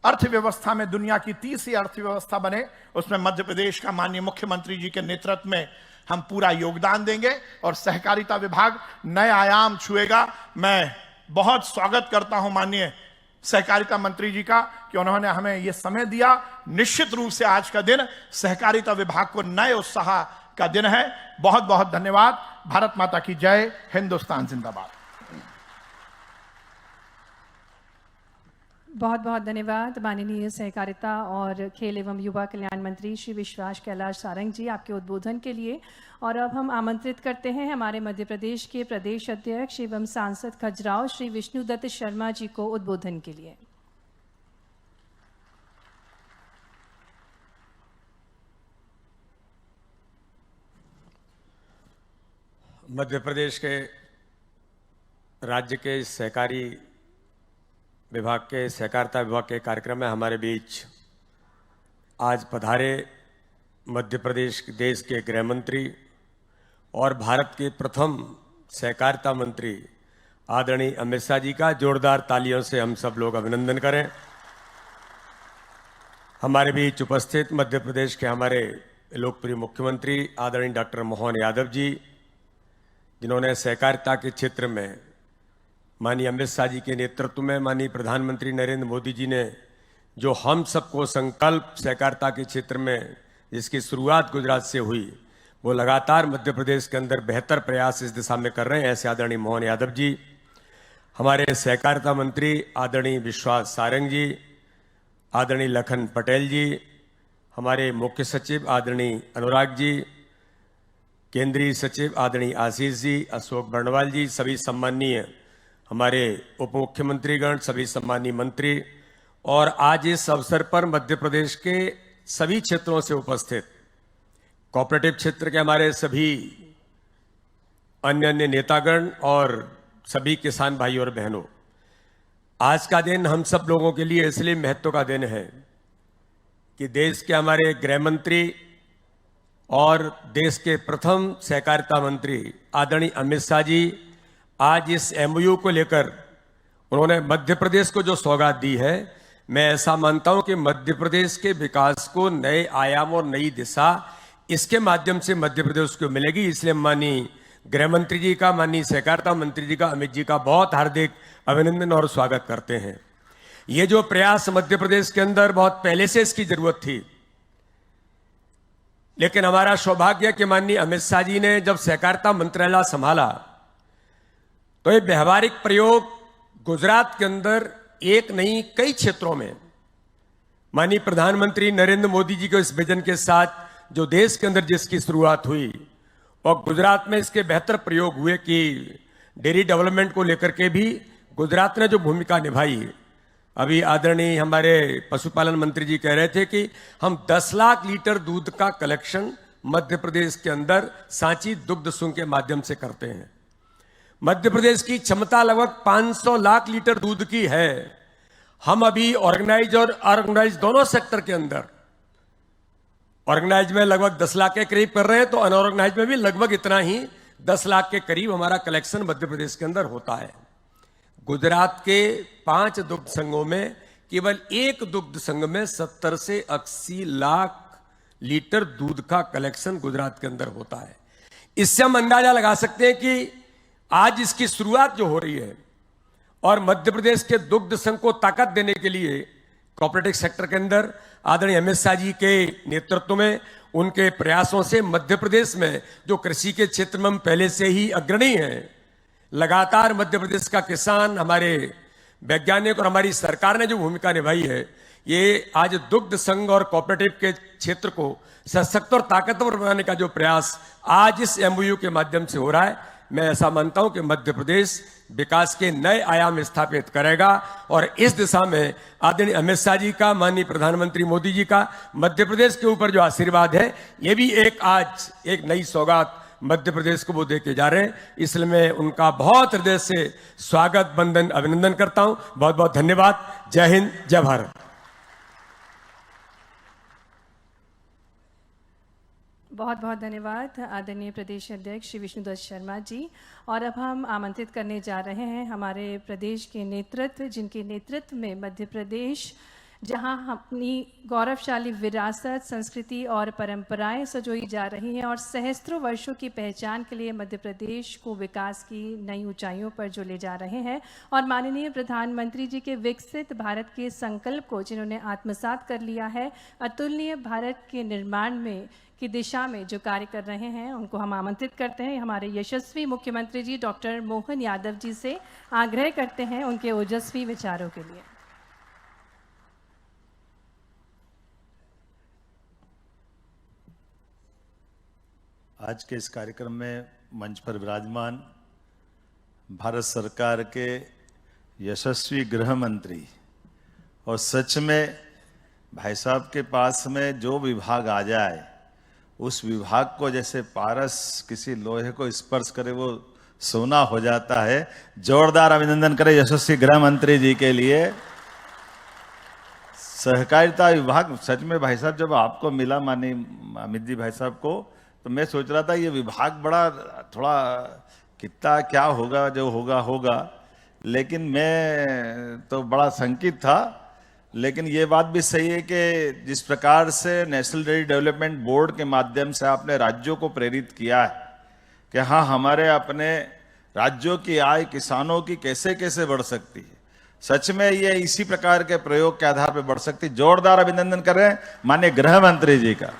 अर्थव्यवस्था में दुनिया की तीसरी अर्थव्यवस्था बने, उसमें मध्य प्रदेश का माननीय मुख्यमंत्री जी के नेतृत्व में हम पूरा योगदान देंगे और सहकारिता विभाग नए आयाम छुएगा। मैं बहुत स्वागत करता हूं माननीय सहकारिता मंत्री जी का कि उन्होंने हमें यह समय दिया। निश्चित रूप से आज का दिन सहकारिता विभाग को नए उत्साह का दिन है। बहुत बहुत धन्यवाद। भारत माता की जय। हिंदुस्तान जिंदाबाद। बहुत बहुत धन्यवाद माननीय सहकारिता और खेल एवं युवा कल्याण मंत्री श्री विश्वास कैलाश सारंग जी आपके उद्बोधन के लिए। और अब हम आमंत्रित करते हैं हमारे मध्य प्रदेश के प्रदेश अध्यक्ष एवं सांसद खजुराहो श्री विष्णुदत्त शर्मा जी को उद्बोधन के लिए। मध्य प्रदेश के राज्य के सहकारी विभाग के सहकारिता विभाग के कार्यक्रम में हमारे बीच आज पधारे मध्य प्रदेश देश के गृह मंत्री और भारत के प्रथम सहकारिता मंत्री आदरणीय अमित शाह जी का जोरदार तालियों से हम सब लोग अभिनंदन करें। हमारे बीच उपस्थित मध्य प्रदेश के हमारे लोकप्रिय मुख्यमंत्री आदरणीय डॉक्टर मोहन यादव जी, जिन्होंने सहकारिता के क्षेत्र में माननीय अमित शाह जी के नेतृत्व में माननीय प्रधानमंत्री नरेंद्र मोदी जी ने जो हम सबको संकल्प सहकारिता के क्षेत्र में जिसकी शुरुआत गुजरात से हुई, वो लगातार मध्य प्रदेश के अंदर बेहतर प्रयास इस दिशा में कर रहे हैं। ऐसे आदरणीय मोहन यादव जी, हमारे सहकारिता मंत्री आदरणीय विश्वास सारंग जी, आदरणीय लखन पटेल जी, हमारे मुख्य सचिव आदरणीय अनुराग जी, केंद्रीय सचिव आदरणीय आशीष जी, अशोक बर्णवाल जी, सभी सम्माननीय हमारे उप मुख्यमंत्रीगण, सभी सम्मानीय मंत्री और आज इस अवसर पर मध्य प्रदेश के सभी क्षेत्रों से उपस्थित कोऑपरेटिव क्षेत्र के हमारे सभी अन्य नेतागण और सभी किसान भाई और बहनों, आज का दिन हम सब लोगों के लिए इसलिए महत्व का दिन है कि देश के हमारे गृह मंत्री और देश के प्रथम सहकारिता मंत्री आदरणीय अमित शाह जी आज इस MOU को लेकर उन्होंने मध्य प्रदेश को जो सौगात दी है, मैं ऐसा मानता हूं कि मध्य प्रदेश के विकास को नए आयाम और नई दिशा इसके माध्यम से मध्य प्रदेश को मिलेगी। इसलिए माननीय गृह मंत्री जी का, माननीय सहकारिता मंत्री जी का, अमित जी का बहुत हार्दिक अभिनंदन और स्वागत करते हैं। ये जो प्रयास मध्य प्रदेश के अंदर बहुत पहले से इसकी जरूरत थी, लेकिन हमारा सौभाग्य कि माननीय अमित शाह जी ने जब सहकारिता मंत्रालय संभाला तो ये व्यवहारिक प्रयोग गुजरात के अंदर एक नहीं कई क्षेत्रों में माननीय प्रधानमंत्री नरेंद्र मोदी जी के इस विजन के साथ जो देश के अंदर जिसकी शुरुआत हुई और गुजरात में इसके बेहतर प्रयोग हुए कि डेयरी डेवलपमेंट को लेकर के भी गुजरात ने जो भूमिका निभाई। अभी आदरणीय हमारे पशुपालन मंत्री जी कह रहे थे कि हम 10 लाख लीटर दूध का कलेक्शन मध्य प्रदेश के अंदर सांची दुग्ध संघ के माध्यम से करते हैं। मध्य प्रदेश की क्षमता लगभग 500 लाख लीटर दूध की है। हम अभी ऑर्गेनाइज और अनऑर्गेनाइज दोनों सेक्टर के अंदर, ऑर्गेनाइज में लगभग 10 लाख के करीब कर रहे हैं, तो अनऑर्गेनाइज में भी लगभग इतना ही 10 लाख के करीब हमारा कलेक्शन मध्य प्रदेश के अंदर होता है। गुजरात के 5 दुग्ध संघों में केवल एक दुग्ध संघ में 70 से 80 लाख लीटर दूध का कलेक्शन गुजरात के अंदर होता है। इससे हम अंदाजा लगा सकते हैं कि आज इसकी शुरुआत जो हो रही है और मध्य प्रदेश के दुग्ध संघ को ताकत देने के लिए कोऑपरेटिव सेक्टर के अंदर आदरणीय अमित शाह जी के नेतृत्व में, उनके प्रयासों से मध्य प्रदेश में जो कृषि के क्षेत्र में हम पहले से ही अग्रणी हैं, लगातार मध्य प्रदेश का किसान, हमारे वैज्ञानिक और हमारी सरकार ने जो भूमिका निभाई है, ये आज दुग्ध संघ और कोऑपरेटिव के क्षेत्र को सशक्त और ताकतवर बनाने का जो प्रयास आज इस एमओयू के माध्यम से हो रहा है, मैं ऐसा मानता हूं कि मध्य प्रदेश विकास के नए आयाम स्थापित करेगा। और इस दिशा में आदरणीय अमित शाह जी का, माननीय प्रधानमंत्री मोदी जी का मध्य प्रदेश के ऊपर जो आशीर्वाद है, ये भी आज एक नई सौगात मध्य प्रदेश को वो दे के जा रहे हैं। इसलिए मैं उनका बहुत हृदय से स्वागत, वंदन, अभिनंदन करता हूं। बहुत बहुत धन्यवाद। जय हिंद, जय भारत। बहुत बहुत धन्यवाद आदरणीय प्रदेश अध्यक्ष श्री विष्णुदत्त शर्मा जी। और अब हम आमंत्रित करने जा रहे हैं हमारे प्रदेश के नेतृत्व, जिनके नेतृत्व में मध्य प्रदेश जहां अपनी गौरवशाली विरासत, संस्कृति और परंपराएं सजोई जा रही हैं और सहस्त्रों वर्षों की पहचान के लिए मध्य प्रदेश को विकास की नई ऊंचाइयों पर जो ले जा रहे हैं, और माननीय प्रधानमंत्री जी के विकसित भारत के संकल्प को जिन्होंने आत्मसात कर लिया है, अतुलनीय भारत के निर्माण में की दिशा में जो कार्य कर रहे हैं, उनको हम आमंत्रित करते हैं। हमारे यशस्वी मुख्यमंत्री जी डॉक्टर मोहन यादव जी से आग्रह करते हैं उनके ओजस्वी विचारों के लिए। आज के इस कार्यक्रम में मंच पर विराजमान भारत सरकार के यशस्वी गृह मंत्री, और सच में भाई साहब के पास में जो विभाग आ जाए, उस विभाग को जैसे पारस किसी लोहे को स्पर्श करे वो सोना हो जाता है। जोरदार अभिनंदन करें यशस्वी गृह मंत्री जी के लिए। सहकारिता विभाग, सच में भाई साहब जब आपको मिला माननीय अमित जी भाई साहब को, तो मैं सोच रहा था ये विभाग बड़ा थोड़ा कितना क्या होगा, जो होगा होगा, लेकिन मैं तो बड़ा शंकित था। लेकिन ये बात भी सही है कि जिस प्रकार से नेशनल डेयरी डेवलपमेंट बोर्ड के माध्यम से आपने राज्यों को प्रेरित किया है कि हाँ, हमारे अपने राज्यों की आय किसानों की कैसे कैसे बढ़ सकती है, सच में ये इसी प्रकार के प्रयोग के आधार पर बढ़ सकती है। जोरदार अभिनंदन करें माननीय गृह मंत्री जी का।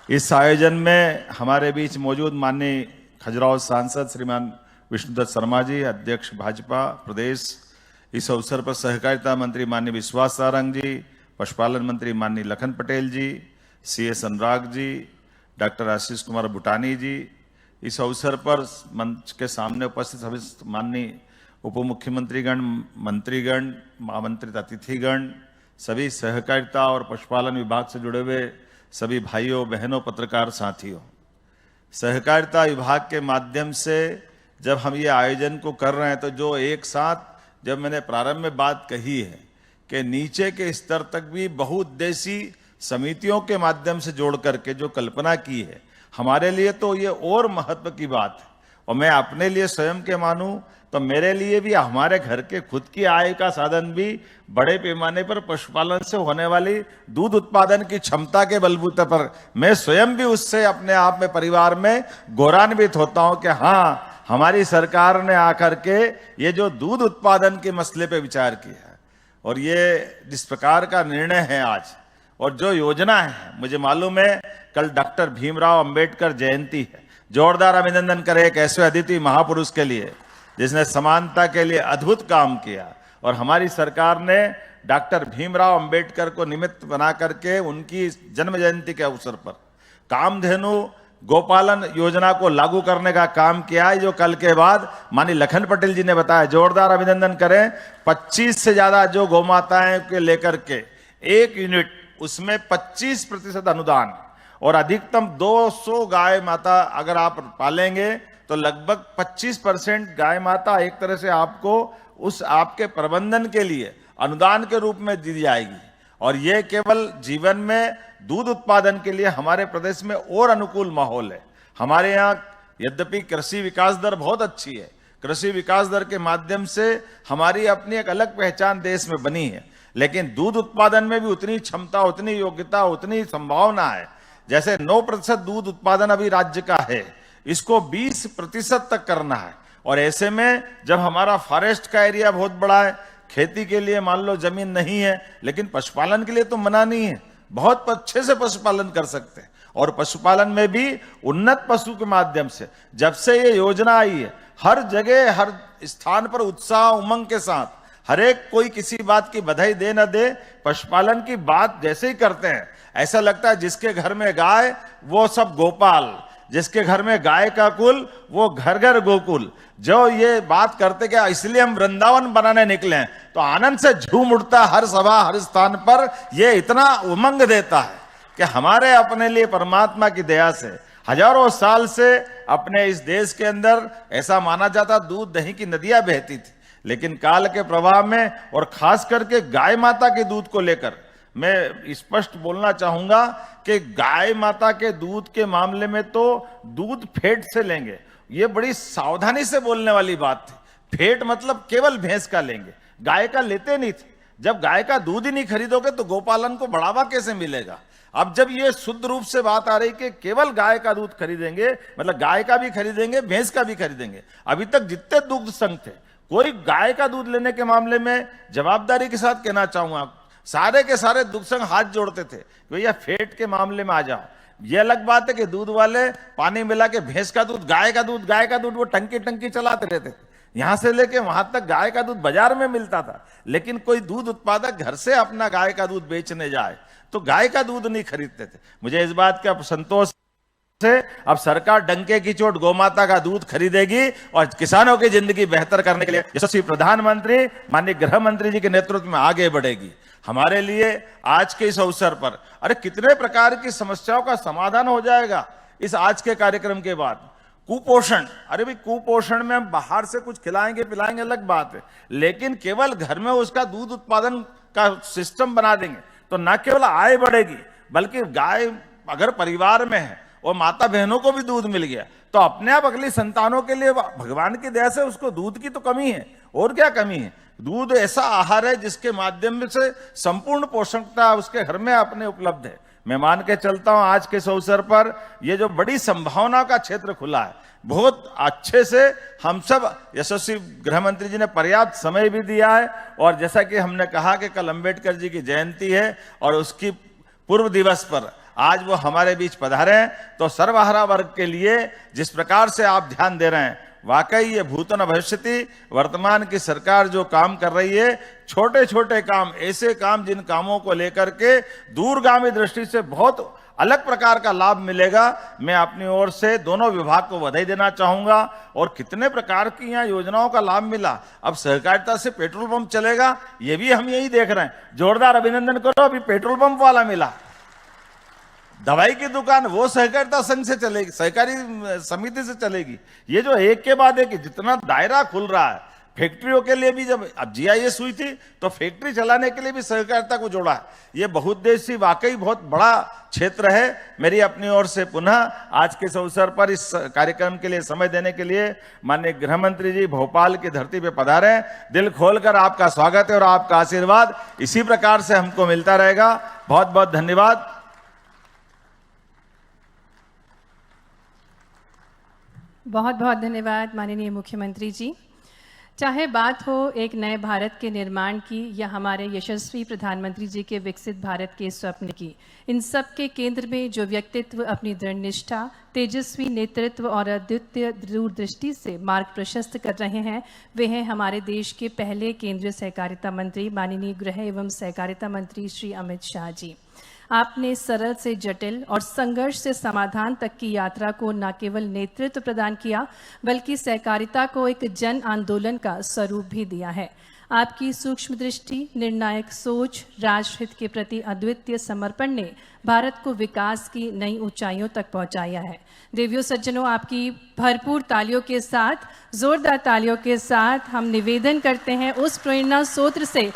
इस आयोजन में हमारे बीच मौजूद माननीय खजुराहो सांसद श्रीमान विष्णुदत्त शर्मा जी, अध्यक्ष भाजपा प्रदेश, इस अवसर पर सहकारिता मंत्री माननीय विश्वास सारंग जी, पशुपालन मंत्री माननीय लखन पटेल जी, CS अनुराग जी, डॉक्टर आशीष कुमार भूटानी जी, इस अवसर पर मंच के सामने उपस्थित सभी माननीय उप मुख्यमंत्रीगण, मंत्रीगण, आमंत्रित अतिथिगण, सभी सहकारिता और पशुपालन विभाग से जुड़े हुए सभी भाइयों बहनों, पत्रकार साथियों, सहकारिता विभाग के माध्यम से जब हम ये आयोजन को कर रहे हैं, तो जो एक साथ जब मैंने प्रारंभ में बात कही है कि नीचे के स्तर तक भी बहुउद्देशीय समितियों के माध्यम से जोड़ करके जो कल्पना की है, हमारे लिए तो ये और महत्व की बात है। और मैं अपने लिए स्वयं के मानूं तो मेरे लिए भी हमारे घर के खुद की आय का साधन भी बड़े पैमाने पर पशुपालन से होने वाली दूध उत्पादन की क्षमता के बलबूते पर मैं स्वयं भी उससे अपने आप में परिवार में गौरवान्वित होता हूं कि हाँ, हमारी सरकार ने आकर के ये जो दूध उत्पादन के मसले पे विचार किया है, और ये जिस प्रकार का निर्णय है आज, और जो योजना है, मुझे मालूम है कल डॉक्टर भीमराव अंबेडकर जयंती है। जोरदार अभिनंदन करें एक ऐसे अद्वितीय महापुरुष के लिए जिसने समानता के लिए अद्भुत काम किया, और हमारी सरकार ने डॉक्टर भीमराव अंबेडकर को निमित्त बना करके उनकी जन्म जयंती के अवसर पर कामधेनु गोपालन योजना को लागू करने का काम किया है, जो कल के बाद माननीय लखन पटेल जी ने बताया। जोरदार अभिनंदन करें। 25 से ज्यादा जो गौ माताएं के लेकर के 1 यूनिट, उसमें 25% अनुदान, और अधिकतम 200 गाय माता अगर आप पालेंगे तो लगभग 25% गाय माता एक तरह से आपको उस आपके प्रबंधन के लिए अनुदान के रूप में दी जाएगी। और ये केवल जीवन में दूध उत्पादन के लिए हमारे प्रदेश में और अनुकूल माहौल है। हमारे यहाँ यद्यपि कृषि विकास दर बहुत अच्छी है, कृषि विकास दर के माध्यम से हमारी अपनी एक अलग पहचान देश में बनी है, लेकिन दूध उत्पादन में भी उतनी क्षमता, उतनी योग्यता, उतनी संभावना है। जैसे 9% दूध उत्पादन अभी राज्य का है, इसको 20% तक करना है। और ऐसे में जब हमारा फॉरेस्ट का एरिया बहुत बड़ा है, खेती के लिए मान लो जमीन नहीं है, लेकिन पशुपालन के लिए तो मना नहीं है, बहुत अच्छे से पशुपालन कर सकते हैं। और पशुपालन में भी उन्नत पशु के माध्यम से जब से ये योजना आई है, हर जगह हर स्थान पर उत्साह उमंग के साथ हर एक कोई किसी बात की बधाई दे न दे, पशुपालन की बात जैसे ही करते हैं ऐसा लगता है जिसके घर में गाय वो सब गोपाल, जिसके घर में गाय का कुल वो घर घर गोकुल। जो ये बात करते क्या इसलिए हम वृंदावन बनाने निकले हैं, तो आनंद से झूम उठता हर सभा हर स्थान पर। ये इतना उमंग देता है कि हमारे अपने लिए परमात्मा की दया से हजारों साल से अपने इस देश के अंदर ऐसा माना जाता दूध दही की नदियां बहती थी, लेकिन काल के प्रभाव में और खास करके गाय माता के दूध को लेकर मैं स्पष्ट बोलना चाहूंगा कि गाय माता के दूध के मामले में तो दूध फेट से लेंगे, ये बड़ी सावधानी से बोलने वाली बात थी। फेट मतलब केवल भैंस का लेंगे, गाय का लेते नहीं थे। जब गाय का दूध ही नहीं खरीदोगे तो गोपालन को बढ़ावा कैसे मिलेगा। अब जब ये शुद्ध रूप से बात आ रही कि केवल गाय का दूध खरीदेंगे, मतलब गाय का भी खरीदेंगे भैंस का भी खरीदेंगे। अभी तक जितने दुग्ध संघ थे, कोई गाय का दूध लेने के मामले में जवाबदारी के साथ कहना चाहूंगा, सारे के सारे दुग्ध संघ हाथ जोड़ते थे भैया फेट के मामले में आ जाओ। ये अलग बात है कि दूध वाले पानी मिला के भैंस का दूध गाय का दूध वो टंकी टंकी चलाते रहते थे, यहां से लेके वहां तक गाय का दूध बाजार में मिलता था। लेकिन कोई दूध उत्पादक घर से अपना गाय का दूध बेचने जाए तो गाय का दूध नहीं खरीदते थे। मुझे इस बात का संतोष से अब सरकार डंके की चोट गोमाता का दूध खरीदेगी और किसानों की जिंदगी बेहतर करने के लिए यशस्वी प्रधानमंत्री माननीय गृह मंत्री जी के नेतृत्व में आगे बढ़ेगी। हमारे लिए आज के इस अवसर पर अरे कितने प्रकार की समस्याओं का समाधान हो जाएगा इस आज के कार्यक्रम के बाद। कुपोषण, अरे भाई कुपोषण में हम बाहर से कुछ खिलाएंगे पिलाएंगे अलग बात है, लेकिन केवल घर में उसका दूध उत्पादन का सिस्टम बना देंगे तो न केवल आय बढ़ेगी बल्कि गाय अगर परिवार में है और माता बहनों को भी दूध मिल गया तो अपने आप अगली संतानों के लिए भगवान की दया से उसको दूध की तो कमी है, और क्या कमी है। दूध ऐसा आहार है जिसके माध्यम से संपूर्ण पोषकता उसके घर में अपने उपलब्ध है। मैं मान के चलता हूं आज के इस अवसर पर ये जो बड़ी संभावना का क्षेत्र खुला है, बहुत अच्छे से हम सब यशस्वी गृह मंत्री जी ने पर्याप्त समय भी दिया है। और जैसा कि हमने कहा कि कल अंबेडकर जी की जयंती है और उसकी पूर्व दिवस पर आज वो हमारे बीच पधारे हैं, तो सर्वहारा वर्ग के लिए जिस प्रकार से आप ध्यान दे रहे हैं, वाकई ये भूतो न भविष्यति वर्तमान की सरकार जो काम कर रही है, छोटे छोटे काम, ऐसे काम जिन कामों को लेकर के दूरगामी दृष्टि से बहुत अलग प्रकार का लाभ मिलेगा। मैं अपनी ओर से दोनों विभाग को बधाई देना चाहूंगा। और कितने प्रकार की यहाँ योजनाओं का लाभ मिला। अब सहकारिता से पेट्रोल पंप चलेगा, ये भी हम यही देख रहे हैं। जोरदार अभिनंदन करो, अभी पेट्रोल पंप वाला मिला। दवाई की दुकान वो सहकारिता संघ से चलेगी, सहकारी समिति से चलेगी। ये जो एक के बाद एक जितना दायरा खुल रहा है, फैक्ट्रियों के लिए भी जब अब जीआईएस हुई थी तो फैक्ट्री चलाने के लिए भी सहकारिता को जोड़ा है। ये बहुउद्देशीय वाकई बहुत बड़ा क्षेत्र है। मेरी अपनी ओर से पुनः आज के इस अवसर पर इस कार्यक्रम के लिए समय देने के लिए माननीय गृह मंत्री जी भोपाल की धरती पे पधारे हैं। दिल खोलकर आपका स्वागत है और आपका आशीर्वाद इसी प्रकार से हमको मिलता रहेगा। बहुत बहुत धन्यवाद। बहुत बहुत धन्यवाद माननीय मुख्यमंत्री जी। चाहे बात हो एक नए भारत के निर्माण की या हमारे यशस्वी प्रधानमंत्री जी के विकसित भारत के स्वप्न की, इन सब के केंद्र में जो व्यक्तित्व अपनी दृढ़ निष्ठा, तेजस्वी नेतृत्व और अद्वितीय दूरदृष्टि से मार्ग प्रशस्त कर रहे हैं, वे हैं हमारे देश के पहले केंद्रीय सहकारिता मंत्री माननीय गृह एवं सहकारिता मंत्री श्री अमित शाह जी। आपने सरल से जटिल और संघर्ष से समाधान तक की यात्रा को न केवल नेतृत्व प्रदान किया बल्कि सहकारिता को एक जन आंदोलन का स्वरूप भी दिया है। आपकी सूक्ष्म दृष्टि, निर्णायक सोच, राष्ट्रहित के प्रति अद्वितीय समर्पण ने भारत को विकास की नई ऊंचाइयों तक पहुंचाया है। देवियों सज्जनों, आपकी भरपूर तालियों के साथ, जोरदार तालियों के साथ हम निवेदन करते हैं, उस प्रेरणा सूत्र से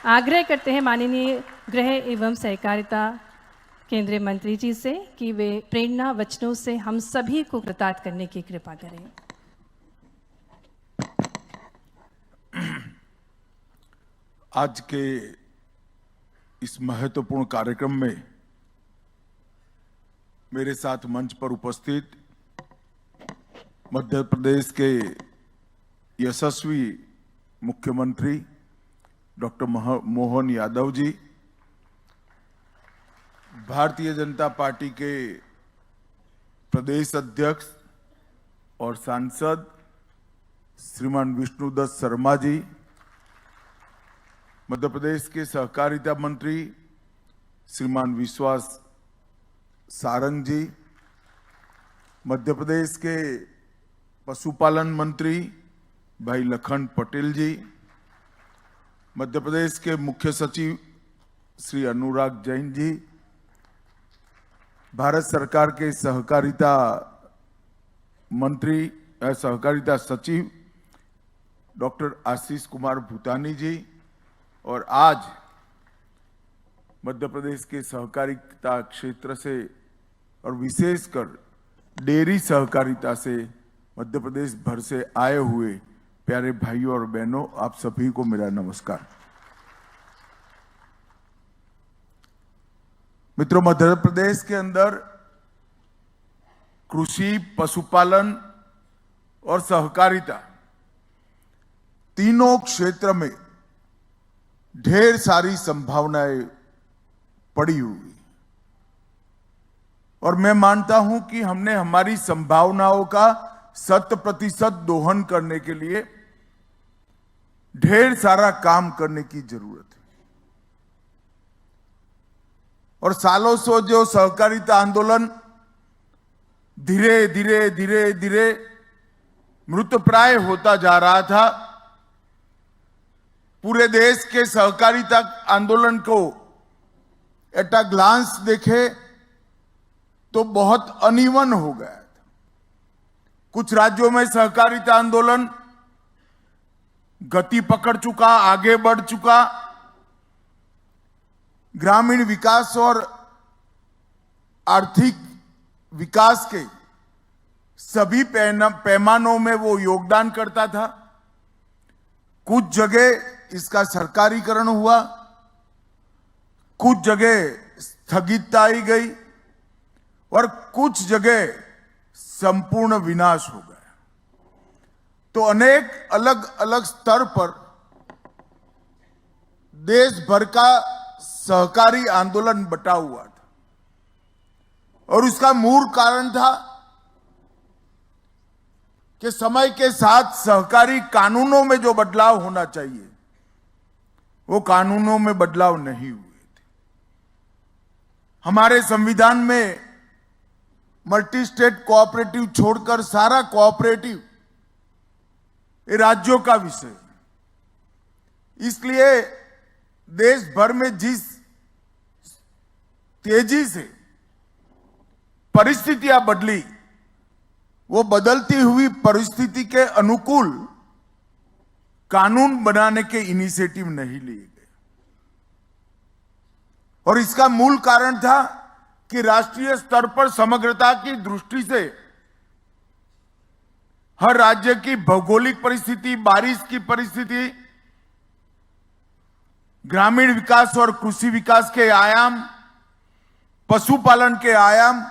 आग्रह करते हैं माननीय गृह एवं सहकारिता केंद्रीय मंत्री जी से कि वे प्रेरणा वचनों से हम सभी को कृतार्थ करने की कृपा करें। आज के इस महत्वपूर्ण कार्यक्रम में मेरे साथ मंच पर उपस्थित मध्य प्रदेश के यशस्वी मुख्यमंत्री डॉक्टर मोहन यादव जी, भारतीय जनता पार्टी के प्रदेश अध्यक्ष और सांसद श्रीमान विष्णुदत्त शर्मा जी, मध्य प्रदेश के सहकारिता मंत्री श्रीमान विश्वास सारंग जी, मध्य प्रदेश के पशुपालन मंत्री भाई लखन पटेल जी, मध्य प्रदेश के मुख्य सचिव श्री अनुराग जैन जी, भारत सरकार के सहकारिता मंत्री सहकारिता सचिव डॉक्टर आशीष कुमार भूतानी जी, और आज मध्य प्रदेश के सहकारिता क्षेत्र से और विशेषकर डेयरी सहकारिता से मध्य प्रदेश भर से आए हुए प्यारे भाइयों और बहनों, आप सभी को मेरा नमस्कार। मित्रों, मध्य प्रदेश के अंदर कृषि, पशुपालन और सहकारिता तीनों क्षेत्र में ढेर सारी संभावनाएं पड़ी हुई, और मैं मानता हूं कि हमने हमारी संभावनाओं का 100% दोहन करने के लिए ढेर सारा काम करने की जरूरत है। और सालों से जो सहकारिता आंदोलन धीरे धीरे धीरे धीरे मृतप्राय होता जा रहा था, पूरे देश के सहकारिता आंदोलन को एट अ ग्लांस देखे तो बहुत अनइवन हो गया था। कुछ राज्यों में सहकारिता आंदोलन गति पकड़ चुका, आगे बढ़ चुका, ग्रामीण विकास और आर्थिक विकास के सभी पैमानों में वो योगदान करता था। कुछ जगह इसका सरकारीकरण हुआ, कुछ जगह स्थगितता आई गई और कुछ जगह संपूर्ण विनाश हो गया। तो अनेक अलग अलग स्तर पर देश भर का सहकारी आंदोलन बटा हुआ था, और उसका मूल कारण था कि समय के साथ सहकारी कानूनों में जो बदलाव होना चाहिए वो कानूनों में बदलाव नहीं हुए थे। हमारे संविधान में मल्टी स्टेट कोऑपरेटिव छोड़कर सारा कोऑपरेटिव ये राज्यों का विषय है। इसलिए देश भर में जिस तेजी से परिस्थितियां बदली, वो बदलती हुई परिस्थिति के अनुकूल कानून बनाने के इनिशिएटिव नहीं लिए गए। और इसका मूल कारण था कि राष्ट्रीय स्तर पर समग्रता की दृष्टि से हर राज्य की भौगोलिक परिस्थिति, बारिश की परिस्थिति, ग्रामीण विकास और कृषि विकास के आयाम, पशुपालन के आयाम,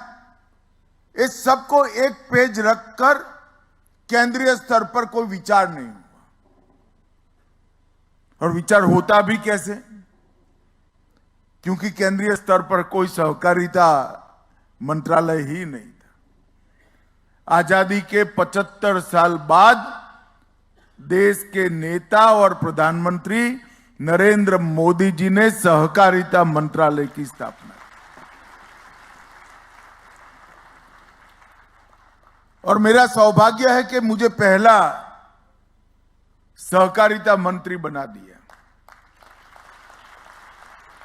इस सबको एक पेज रखकर केंद्रीय स्तर पर कोई विचार नहीं हुआ। और विचार होता भी कैसे? क्योंकि केंद्रीय स्तर पर कोई सहकारिता मंत्रालय ही नहीं था। आजादी के 75 साल बाद देश के नेता और प्रधानमंत्री नरेंद्र मोदी जी ने सहकारिता मंत्रालय की स्थापना की। और मेरा सौभाग्य है कि मुझे पहला सहकारिता मंत्री बना दिया।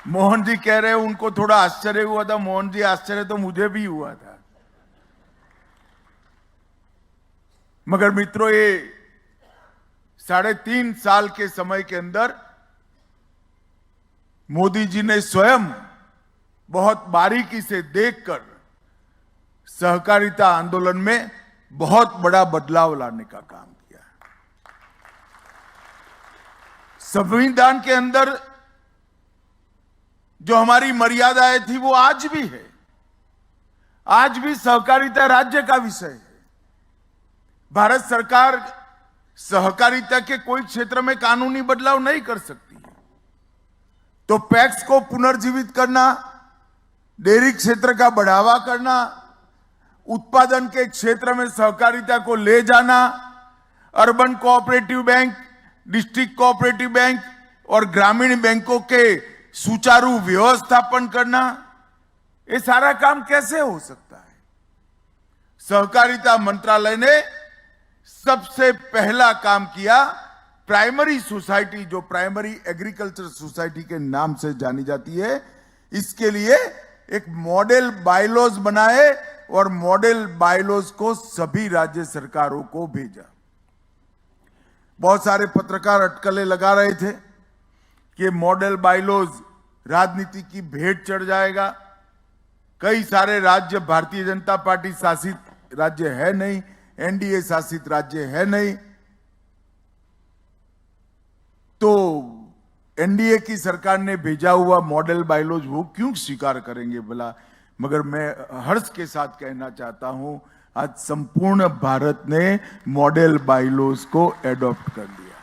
मोहन जी कह रहे हैं उनको थोड़ा आश्चर्य हुआ था। मोहन जी, आश्चर्य तो मुझे भी हुआ था। मगर मित्रों, ये 3.5 साल के समय के अंदर मोदी जी ने स्वयं बहुत बारीकी से देखकर सहकारिता आंदोलन में बहुत बड़ा बदलाव लाने का काम किया। संविधान के अंदर जो हमारी मर्यादाएं थी वो आज भी है। आज भी सहकारिता राज्य का विषय है। भारत सरकार सहकारिता के कोई क्षेत्र में कानूनी बदलाव नहीं कर सकती है। तो पैक्स को पुनर्जीवित करना, डेयरी क्षेत्र का बढ़ावा करना, उत्पादन के क्षेत्र में सहकारिता को ले जाना, urban cooperative bank, district cooperative bank और ग्रामीण बैंकों के सुचारू व्यवस्थापन करना, ये सारा काम कैसे हो सकता है? सहकारिता मंत्रालय ने सबसे पहला काम किया, प्राइमरी सोसाइटी, जो प्राइमरी एग्रीकल्चर सोसाइटी के नाम से जानी जाती है, इसके लिए एक मॉडल बायलॉज बनाए और मॉडल बायलॉज को सभी राज्य सरकारों को भेजा। बहुत सारे पत्रकार अटकलें लगा रहे थे कि मॉडल बायलॉज राजनीति की भेंट चढ़ जाएगा। कई सारे राज्य भारतीय जनता पार्टी शासित राज्य है नहीं, एनडीए शासित राज्य है नहीं, तो एनडीए की सरकार ने भेजा हुआ मॉडल बायलॉज वो क्यों स्वीकार करेंगे भला? मगर मैं हर्ष के साथ कहना चाहता हूं, आज संपूर्ण भारत ने मॉडल बायलॉज को एडॉप्ट कर लिया।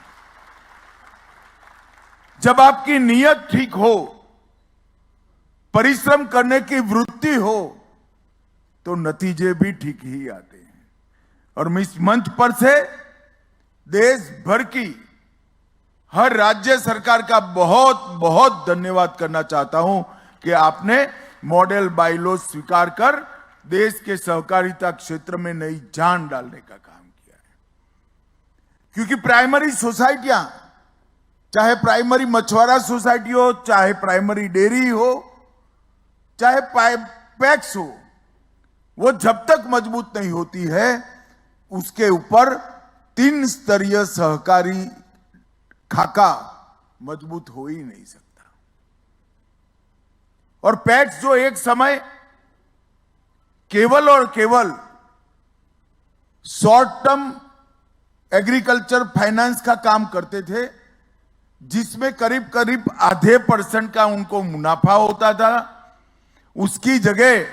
जब आपकी नीयत ठीक हो, परिश्रम करने की वृत्ति हो, तो नतीजे भी ठीक ही आते हैं। और मैं इस मंच पर से देश भर की हर राज्य सरकार का बहुत बहुत धन्यवाद करना चाहता हूं कि आपने मॉडल बायलॉज स्वीकार कर देश के सहकारिता क्षेत्र में नई जान डालने का काम किया है। क्योंकि प्राइमरी सोसाइटियां, चाहे प्राइमरी मछुआरा सोसाइटी हो, चाहे प्राइमरी डेयरी हो, चाहे पैक्स हो, वो जब तक मजबूत नहीं होती है, उसके ऊपर 3 स्तरीय सहकारी खाका मजबूत हो ही नहीं सकता। और पैक्स जो एक समय केवल और केवल शॉर्ट टर्म एग्रीकल्चर फाइनेंस का काम करते थे, जिसमें करीब करीब आधे % का उनको मुनाफा होता था, उसकी जगह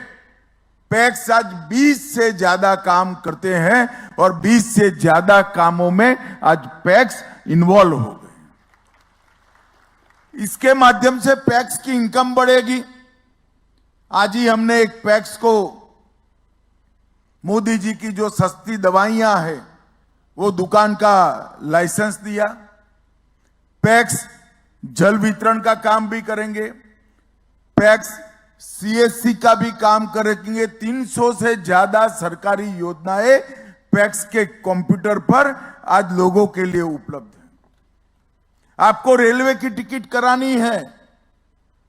पैक्स आज 20 से ज्यादा काम करते हैं और 20 से ज्यादा कामों में आज पैक्स इन्वॉल्व हो गए। इसके माध्यम से पैक्स की इनकम बढ़ेगी। आज ही हमने एक पैक्स को मोदी जी की जो सस्ती दवाइयां हैं वो दुकान का लाइसेंस दिया। पैक्स जल वितरण का काम भी करेंगे, पैक्स सीएससी का भी काम करेंगे। 300 से ज्यादा सरकारी योजनाएं पैक्स के कंप्यूटर पर आज लोगों के लिए उपलब्ध है। आपको रेलवे की टिकट करानी है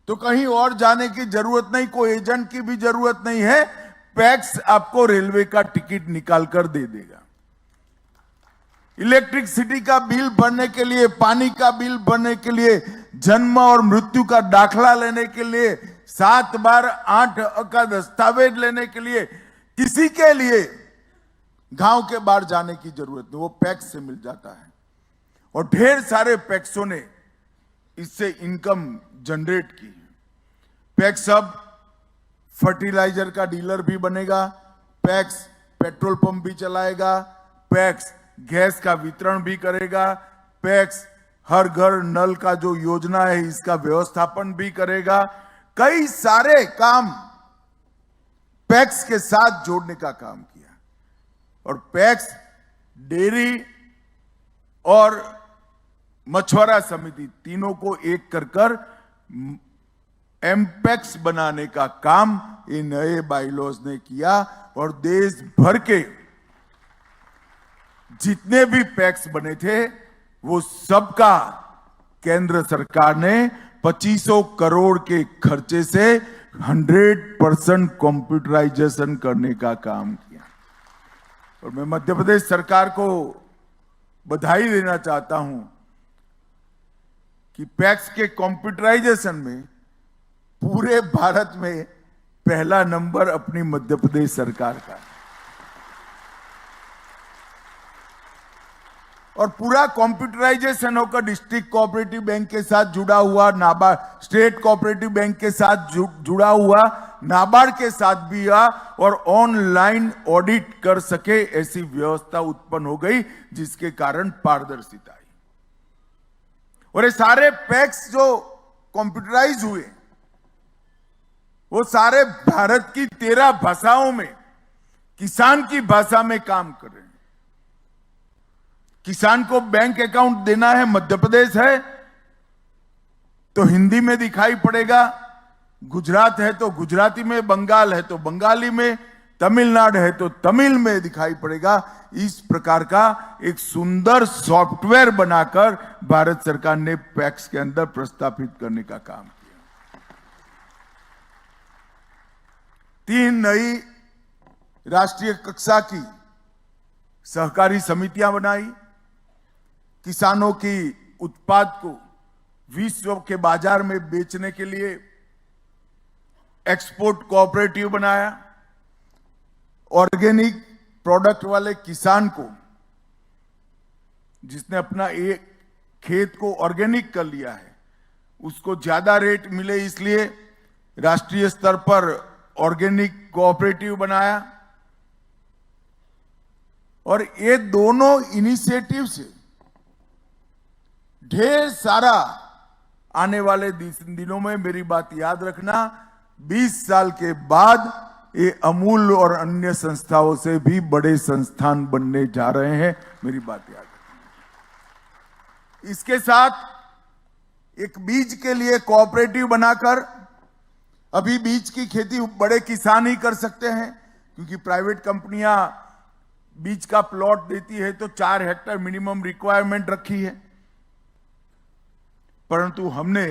तो कहीं और जाने की जरूरत नहीं, कोई एजेंट की भी जरूरत नहीं है, पैक्स आपको रेलवे का टिकट निकाल कर दे देगा। इलेक्ट्रिसिटी का बिल भरने के लिए, पानी का बिल भरने के लिए, जन्म और मृत्यु का दाखला लेने के लिए, 7 बार 8 का दस्तावेज लेने के लिए, किसी के लिए गांव के बाहर जाने की जरूरत नहीं, वो पैक्स से मिल जाता है। और ढेर सारे पैक्सों ने इससे इनकम जनरेट की। पैक्स अब फर्टिलाइजर का डीलर भी बनेगा, पैक्स पेट्रोल पंप भी चलाएगा, पैक्स गैस का वितरण भी करेगा, पैक्स हर घर नल का जो योजना है इसका व्यवस्थापन भी करेगा। कई सारे काम पैक्स के साथ जोड़ने का काम किया। और पैक्स डेयरी और मछुआरा समिति तीनों को एक कर एमपैक्स बनाने का काम ये नए बायलॉज ने किया। और देश भर के जितने भी पैक्स बने थे वो सबका केंद्र सरकार ने 2500 करोड़ के खर्चे से 100% कंप्यूटराइजेशन करने का काम किया। और मैं मध्य प्रदेश सरकार को बधाई देना चाहता हूं कि पैक्स के कंप्यूटराइजेशन में पूरे भारत में पहला नंबर अपनी मध्य प्रदेश सरकार का है। और पूरा कंप्यूटराइजेशन होकर डिस्ट्रिक्ट कोऑपरेटिव बैंक के साथ जुड़ा हुआ, नाबार्ड स्टेट कोऑपरेटिव बैंक के साथ जुड़ा हुआ नाबार्ड के साथ भी हुआ और ऑनलाइन ऑडिट कर सके ऐसी व्यवस्था उत्पन्न हो गई, जिसके कारण पारदर्शिता आई। और ये सारे पैक्स जो कंप्यूटराइज हुए, वो सारे भारत की 13 भाषाओं में किसान की भाषा में काम कर रहे हैं। किसान को बैंक अकाउंट देना है, मध्य प्रदेश है तो हिंदी में दिखाई पड़ेगा, गुजरात है तो गुजराती में, बंगाल है तो बंगाली में, तमिलनाडु है तो तमिल में दिखाई पड़ेगा। इस प्रकार का एक सुंदर सॉफ्टवेयर बनाकर भारत सरकार ने पैक्स के अंदर प्रस्थापित करने का काम किया। 3 नई राष्ट्रीय कक्षा की सहकारी समितियां बनाई, किसानों की उत्पाद को विश्व के बाजार में बेचने के लिए एक्सपोर्ट कोऑपरेटिव बनाया, ऑर्गेनिक प्रोडक्ट वाले किसान को, जिसने अपना एक खेत को ऑर्गेनिक कर लिया है, उसको ज्यादा रेट मिले, इसलिए राष्ट्रीय स्तर पर ऑर्गेनिक कोऑपरेटिव बनाया। और ये दोनों इनिशिएटिव से ढेर सारा आने वाले दिनों में, मेरी बात याद रखना, 20 साल के बाद ये अमूल और अन्य संस्थाओं से भी बड़े संस्थान बनने जा रहे हैं, मेरी बात याद रखना। इसके साथ एक बीज के लिए कोऑपरेटिव बनाकर, अभी बीज की खेती बड़े किसान ही कर सकते हैं, क्योंकि प्राइवेट कंपनियां बीज का प्लॉट देती है तो 4 हेक्टेयर मिनिमम रिक्वायरमेंट रखी है, परंतु हमने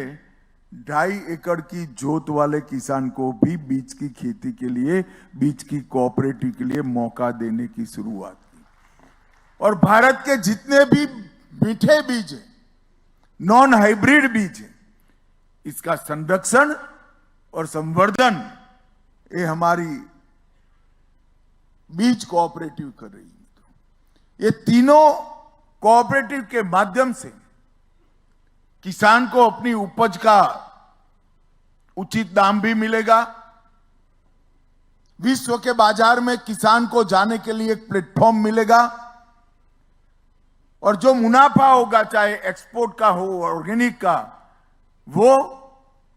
2.5 एकड़ की जोत वाले किसान को भी बीज की खेती के लिए, बीज की कोऑपरेटिव के लिए मौका देने की शुरुआत की। और भारत के जितने भी मीठे बीज हैं, नॉन हाइब्रिड बीज हैं, इसका संरक्षण और संवर्धन ये हमारी बीज कोऑपरेटिव कर रही है। ये तीनों कोऑपरेटिव के माध्यम से किसान को अपनी उपज का उचित दाम भी मिलेगा, विश्व के बाजार में किसान को जाने के लिए एक प्लेटफॉर्म मिलेगा, और जो मुनाफा होगा, चाहे एक्सपोर्ट का हो, ऑर्गेनिक का, वो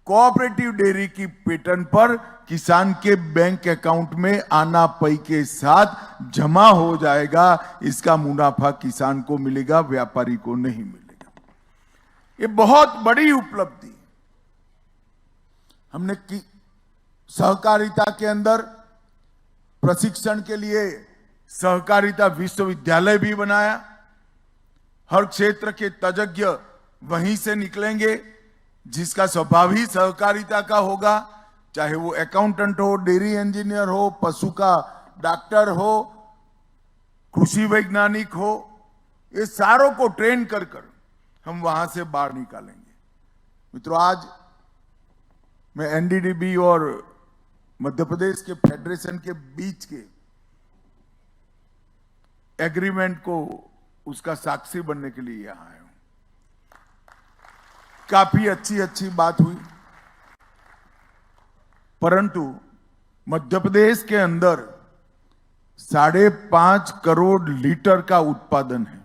कोऑपरेटिव डेयरी की पैटर्न पर किसान के बैंक अकाउंट में आना पई के साथ जमा हो जाएगा। इसका मुनाफा किसान को मिलेगा, व्यापारी को नहीं मिलेगा। ये बहुत बड़ी उपलब्धि। हमने सहकारिता के अंदर प्रशिक्षण के लिए सहकारिता विश्वविद्यालय भी बनाया। हर क्षेत्र के तज्ञ वहीं से निकलेंगे, जिसका स्वभाव ही सहकारिता का होगा, चाहे वो अकाउंटेंट हो, डेयरी इंजीनियर हो, पशु का डॉक्टर हो, कृषि वैज्ञानिक हो, ये सारों को ट्रेन कर हम वहां से बाहर निकालेंगे। मित्रों, आज मैं एनडीडीबी और मध्य प्रदेश के फेडरेशन के बीच के एग्रीमेंट को, उसका साक्षी बनने के लिए यहां आया हूं। काफी अच्छी बात हुई, परंतु मध्य प्रदेश के अंदर 5.5 करोड़ लीटर का उत्पादन है,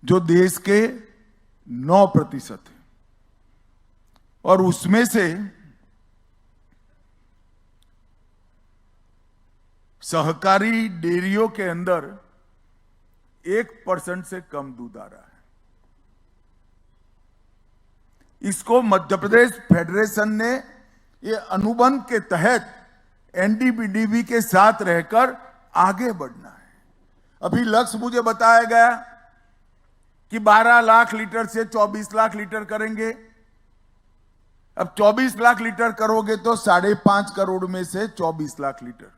जो देश के 9% है, और उसमें से सहकारी डेयरियों के अंदर 1% से कम दूध आ रहा है। इसको मध्य प्रदेश फेडरेशन ने ये अनुबंध के तहत एनडीडीबी के साथ रहकर आगे बढ़ना है। अभी लक्ष्य मुझे बताया गया कि 12 लाख लीटर से 24 लाख लीटर करेंगे। अब 24 लाख लीटर करोगे तो 5.5 करोड़ में से 24 लाख लीटर।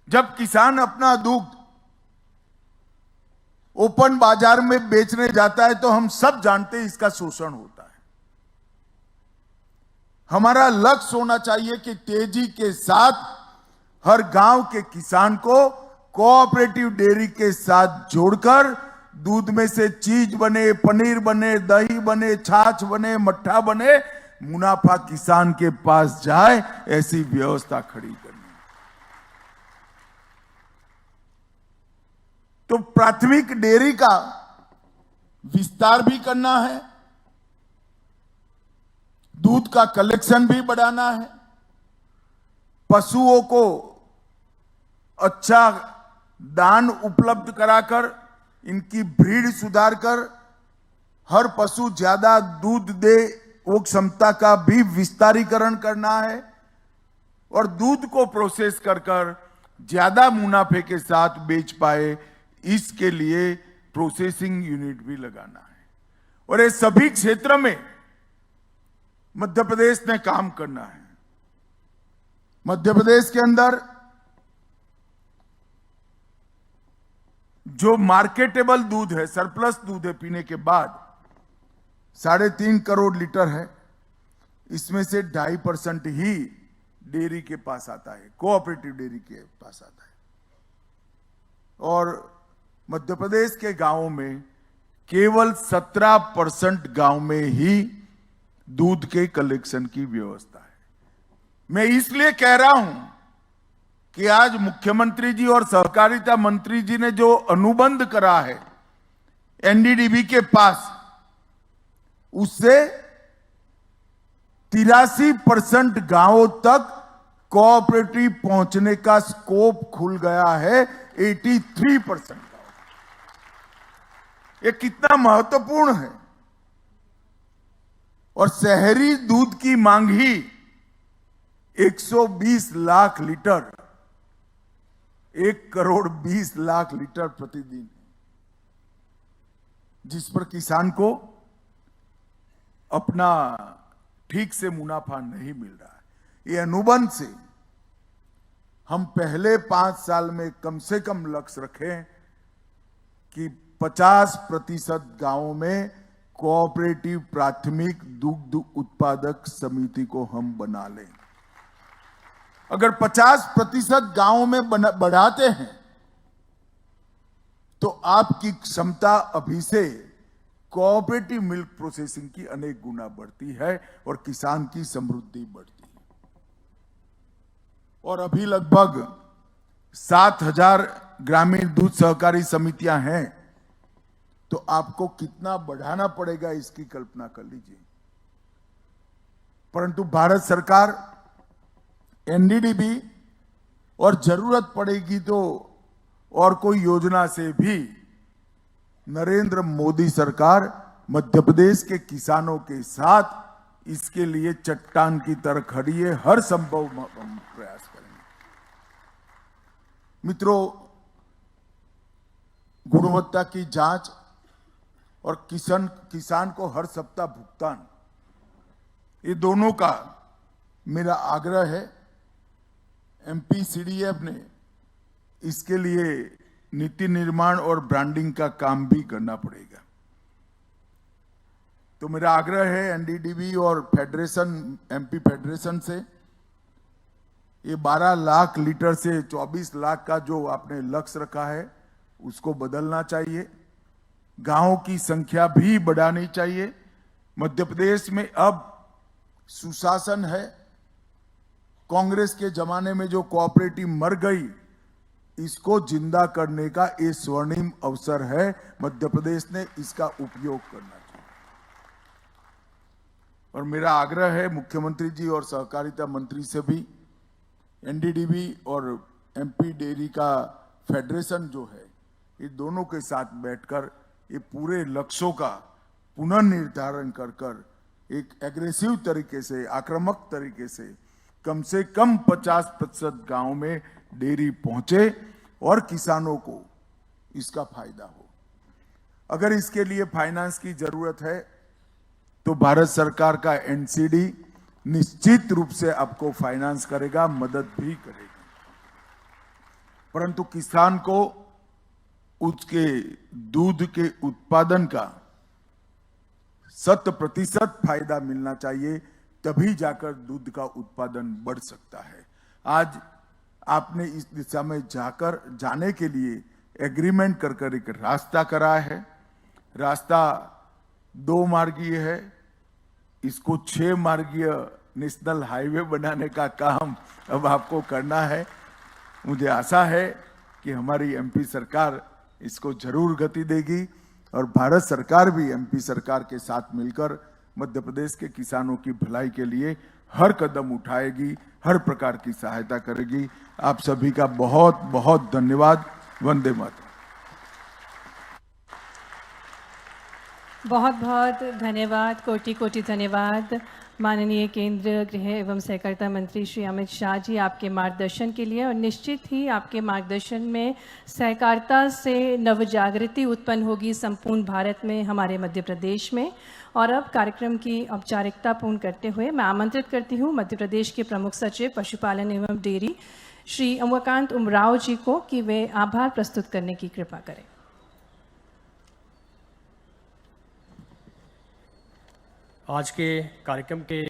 जब किसान अपना दूध ओपन बाजार में बेचने जाता है तो हम सब जानते हैं इसका शोषण होता है। हमारा लक्ष्य होना चाहिए कि तेजी के साथ हर गांव के किसान को कोऑपरेटिव डेयरी के साथ जोड़कर दूध में से चीज बने, पनीर बने, दही बने, छाछ बने, मट्ठा बने, मुनाफा किसान के पास जाए, ऐसी व्यवस्था खड़ी करनी। तो प्राथमिक डेयरी का विस्तार भी करना है, दूध का कलेक्शन भी बढ़ाना है, पशुओं को अच्छा दान उपलब्ध कराकर इनकी ब्रीड सुधार कर हर पशु ज्यादा दूध दे, वो क्षमता का भी विस्तारीकरण करना है और दूध को प्रोसेस कर ज्यादा मुनाफे के साथ बेच पाए, इसके लिए प्रोसेसिंग यूनिट भी लगाना है। और ये सभी क्षेत्र में मध्य प्रदेश ने काम करना है। मध्य प्रदेश के अंदर जो मार्केटेबल दूध है, सरप्लस दूध है पीने के बाद 3.5 करोड़ लीटर है, इसमें से 2.5% ही डेयरी के पास आता है, कोऑपरेटिव डेयरी के पास आता है। और मध्य प्रदेश के गांवों में केवल 17% गांव में ही दूध के कलेक्शन की व्यवस्था है। मैं इसलिए कह रहा हूं कि आज मुख्यमंत्री जी और सहकारिता मंत्री जी ने जो अनुबंध करा है एनडीडीबी के पास, उससे 83% गांवों तक कोऑपरेटिव पहुंचने का स्कोप खुल गया है। 83% ये कितना महत्वपूर्ण है। और शहरी दूध की मांग ही 120 लाख लीटर, 1 करोड़ 20 लाख लीटर प्रतिदिन, जिस पर किसान को अपना ठीक से मुनाफा नहीं मिल रहा है। ये अनुबंध से हम पहले 5 साल में कम से कम लक्ष्य रखें कि 50% गांवों में कोऑपरेटिव प्राथमिक दुग्ध उत्पादक समिति को हम बना लें। अगर 50% गांवों में बढ़ाते हैं तो आपकी क्षमता अभी से कोऑपरेटिव मिल्क प्रोसेसिंग की अनेक गुना बढ़ती है और किसान की समृद्धि बढ़ती है। और अभी लगभग 7,000 ग्रामीण दूध सहकारी समितियां हैं, तो आपको कितना बढ़ाना पड़ेगा इसकी कल्पना कर लीजिए। परंतु भारत सरकार एनडीडीबी और जरूरत पड़ेगी तो और कोई योजना से भी नरेंद्र मोदी सरकार मध्य प्रदेश के किसानों के साथ इसके लिए चट्टान की तरह खड़ी है। हर संभव प्रयास करेंगे। मित्रों, गुणवत्ता की जांच और किसान को हर सप्ताह भुगतान, ये दोनों का मेरा आग्रह है। एमपीसीडीएफ ने इसके लिए नीति निर्माण और ब्रांडिंग का काम भी करना पड़ेगा। तो मेरा आग्रह है एनडीडीबी और फेडरेशन, एमपी फेडरेशन से, ये 12 लाख लीटर से 24 लाख का जो आपने लक्ष्य रखा है उसको बदलना चाहिए। गांवों की संख्या भी बढ़ानी चाहिए। मध्य प्रदेश में अब सुशासन है। कांग्रेस के जमाने में जो कोऑपरेटिव मर गई, इसको जिंदा करने का ये स्वर्णिम अवसर है। मध्य प्रदेश ने इसका उपयोग करना चाहिए। और मेरा आग्रह है मुख्यमंत्री जी और सहकारिता मंत्री से भी, एनडीडीबी और एमपी डेयरी का फेडरेशन जो है, ये दोनों के साथ बैठकर ये पूरे लक्ष्यों का पुनर्निर्धारण कर एक एग्रेसिव तरीके से, आक्रामक तरीके से कम 50% गांव में डेयरी पहुंचे और किसानों को इसका फायदा हो। अगर इसके लिए फाइनेंस की जरूरत है तो भारत सरकार का एनसीडी निश्चित रूप से आपको फाइनेंस करेगा, मदद भी करेगा। परंतु किसान को उसके दूध के उत्पादन का 100% फायदा मिलना चाहिए, तभी जाकर दूध का उत्पादन बढ़ सकता है। आज आपने इस दिशा में जाने के लिए एग्रीमेंट कर एक रास्ता करा है। रास्ता 2 मार्गीय है। इसको 6 मार्गीय नेशनल हाईवे बनाने का काम अब आपको करना है। मुझे आशा है कि हमारी एमपी सरकार इसको जरूर गति देगी और भारत सरकार भी एमपी सरकार के साथ मिलकर मध्य प्रदेश के किसानों की भलाई के लिए हर कदम उठाएगी, हर प्रकार की सहायता करेगी। आप सभी का बहुत बहुत धन्यवाद। वंदे मातरम। बहुत बहुत धन्यवाद, कोटि कोटि धन्यवाद माननीय केंद्रीय गृह एवं सहकारिता मंत्री श्री अमित शाह जी, आपके मार्गदर्शन के लिए। और निश्चित ही आपके मार्गदर्शन में सहकारिता से नवजागृति उत्पन्न होगी संपूर्ण भारत में, हमारे मध्य प्रदेश में। और अब कार्यक्रम की औपचारिकता पूर्ण करते हुए मैं आमंत्रित करती हूँ मध्य प्रदेश के प्रमुख सचिव पशुपालन एवं डेयरी श्री उमाकांत उमराव जी को कि वे आभार प्रस्तुत करने की कृपा करें। आज के कार्यक्रम के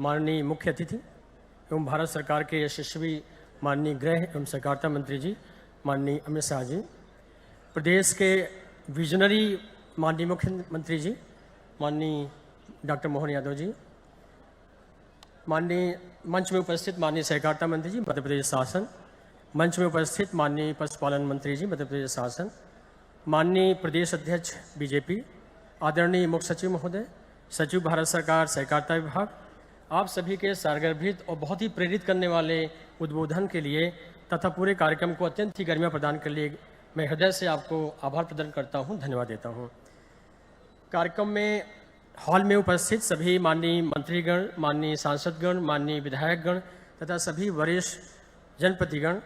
माननीय मुख्य अतिथि एवं भारत सरकार के यशस्वी माननीय गृह एवं सहकारिता मंत्री जी माननीय अमित शाह जी, प्रदेश के विजनरी माननीय मुख्यमंत्री जी माननीय डॉक्टर मोहन यादव जी, माननीय मंच में उपस्थित माननीय सहकारिता मंत्री जी मध्य प्रदेश शासन, मंच में उपस्थित माननीय पशुपालन मंत्री जी मध्य प्रदेश शासन, माननीय प्रदेश अध्यक्ष बीजेपी, आदरणीय मुख्य सचिव महोदय, सचिव भारत सरकार सहकारिता विभाग, आप सभी के सारगर्भित और बहुत ही प्रेरित करने वाले उद्बोधन के लिए तथा पूरे कार्यक्रम को अत्यंत ही गरिमा प्रदान के लिए मैं हृदय से आपको आभार प्रदान करता हूं, धन्यवाद देता हूं। कार्यक्रम में हॉल में उपस्थित सभी माननीय मंत्रीगण, माननीय सांसदगण, माननीय विधायकगण तथा सभी वरिष्ठ जनप्रतिनिधिगण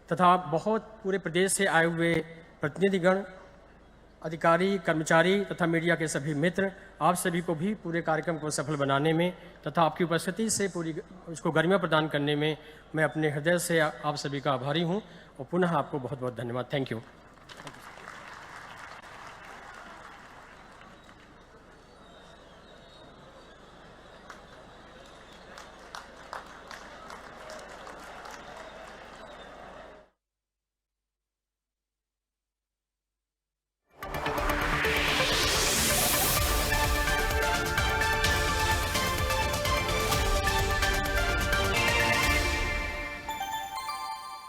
तथा बहुत पूरे प्रदेश से आए हुए प्रतिनिधिगण, अधिकारी, कर्मचारी तथा मीडिया के सभी मित्र, आप सभी को भी पूरे कार्यक्रम को सफल बनाने में तथा आपकी उपस्थिति से पूरी उसको गरिमा प्रदान करने में मैं अपने हृदय से आप सभी का आभारी हूं और पुनः आपको बहुत बहुत धन्यवाद। Thank you.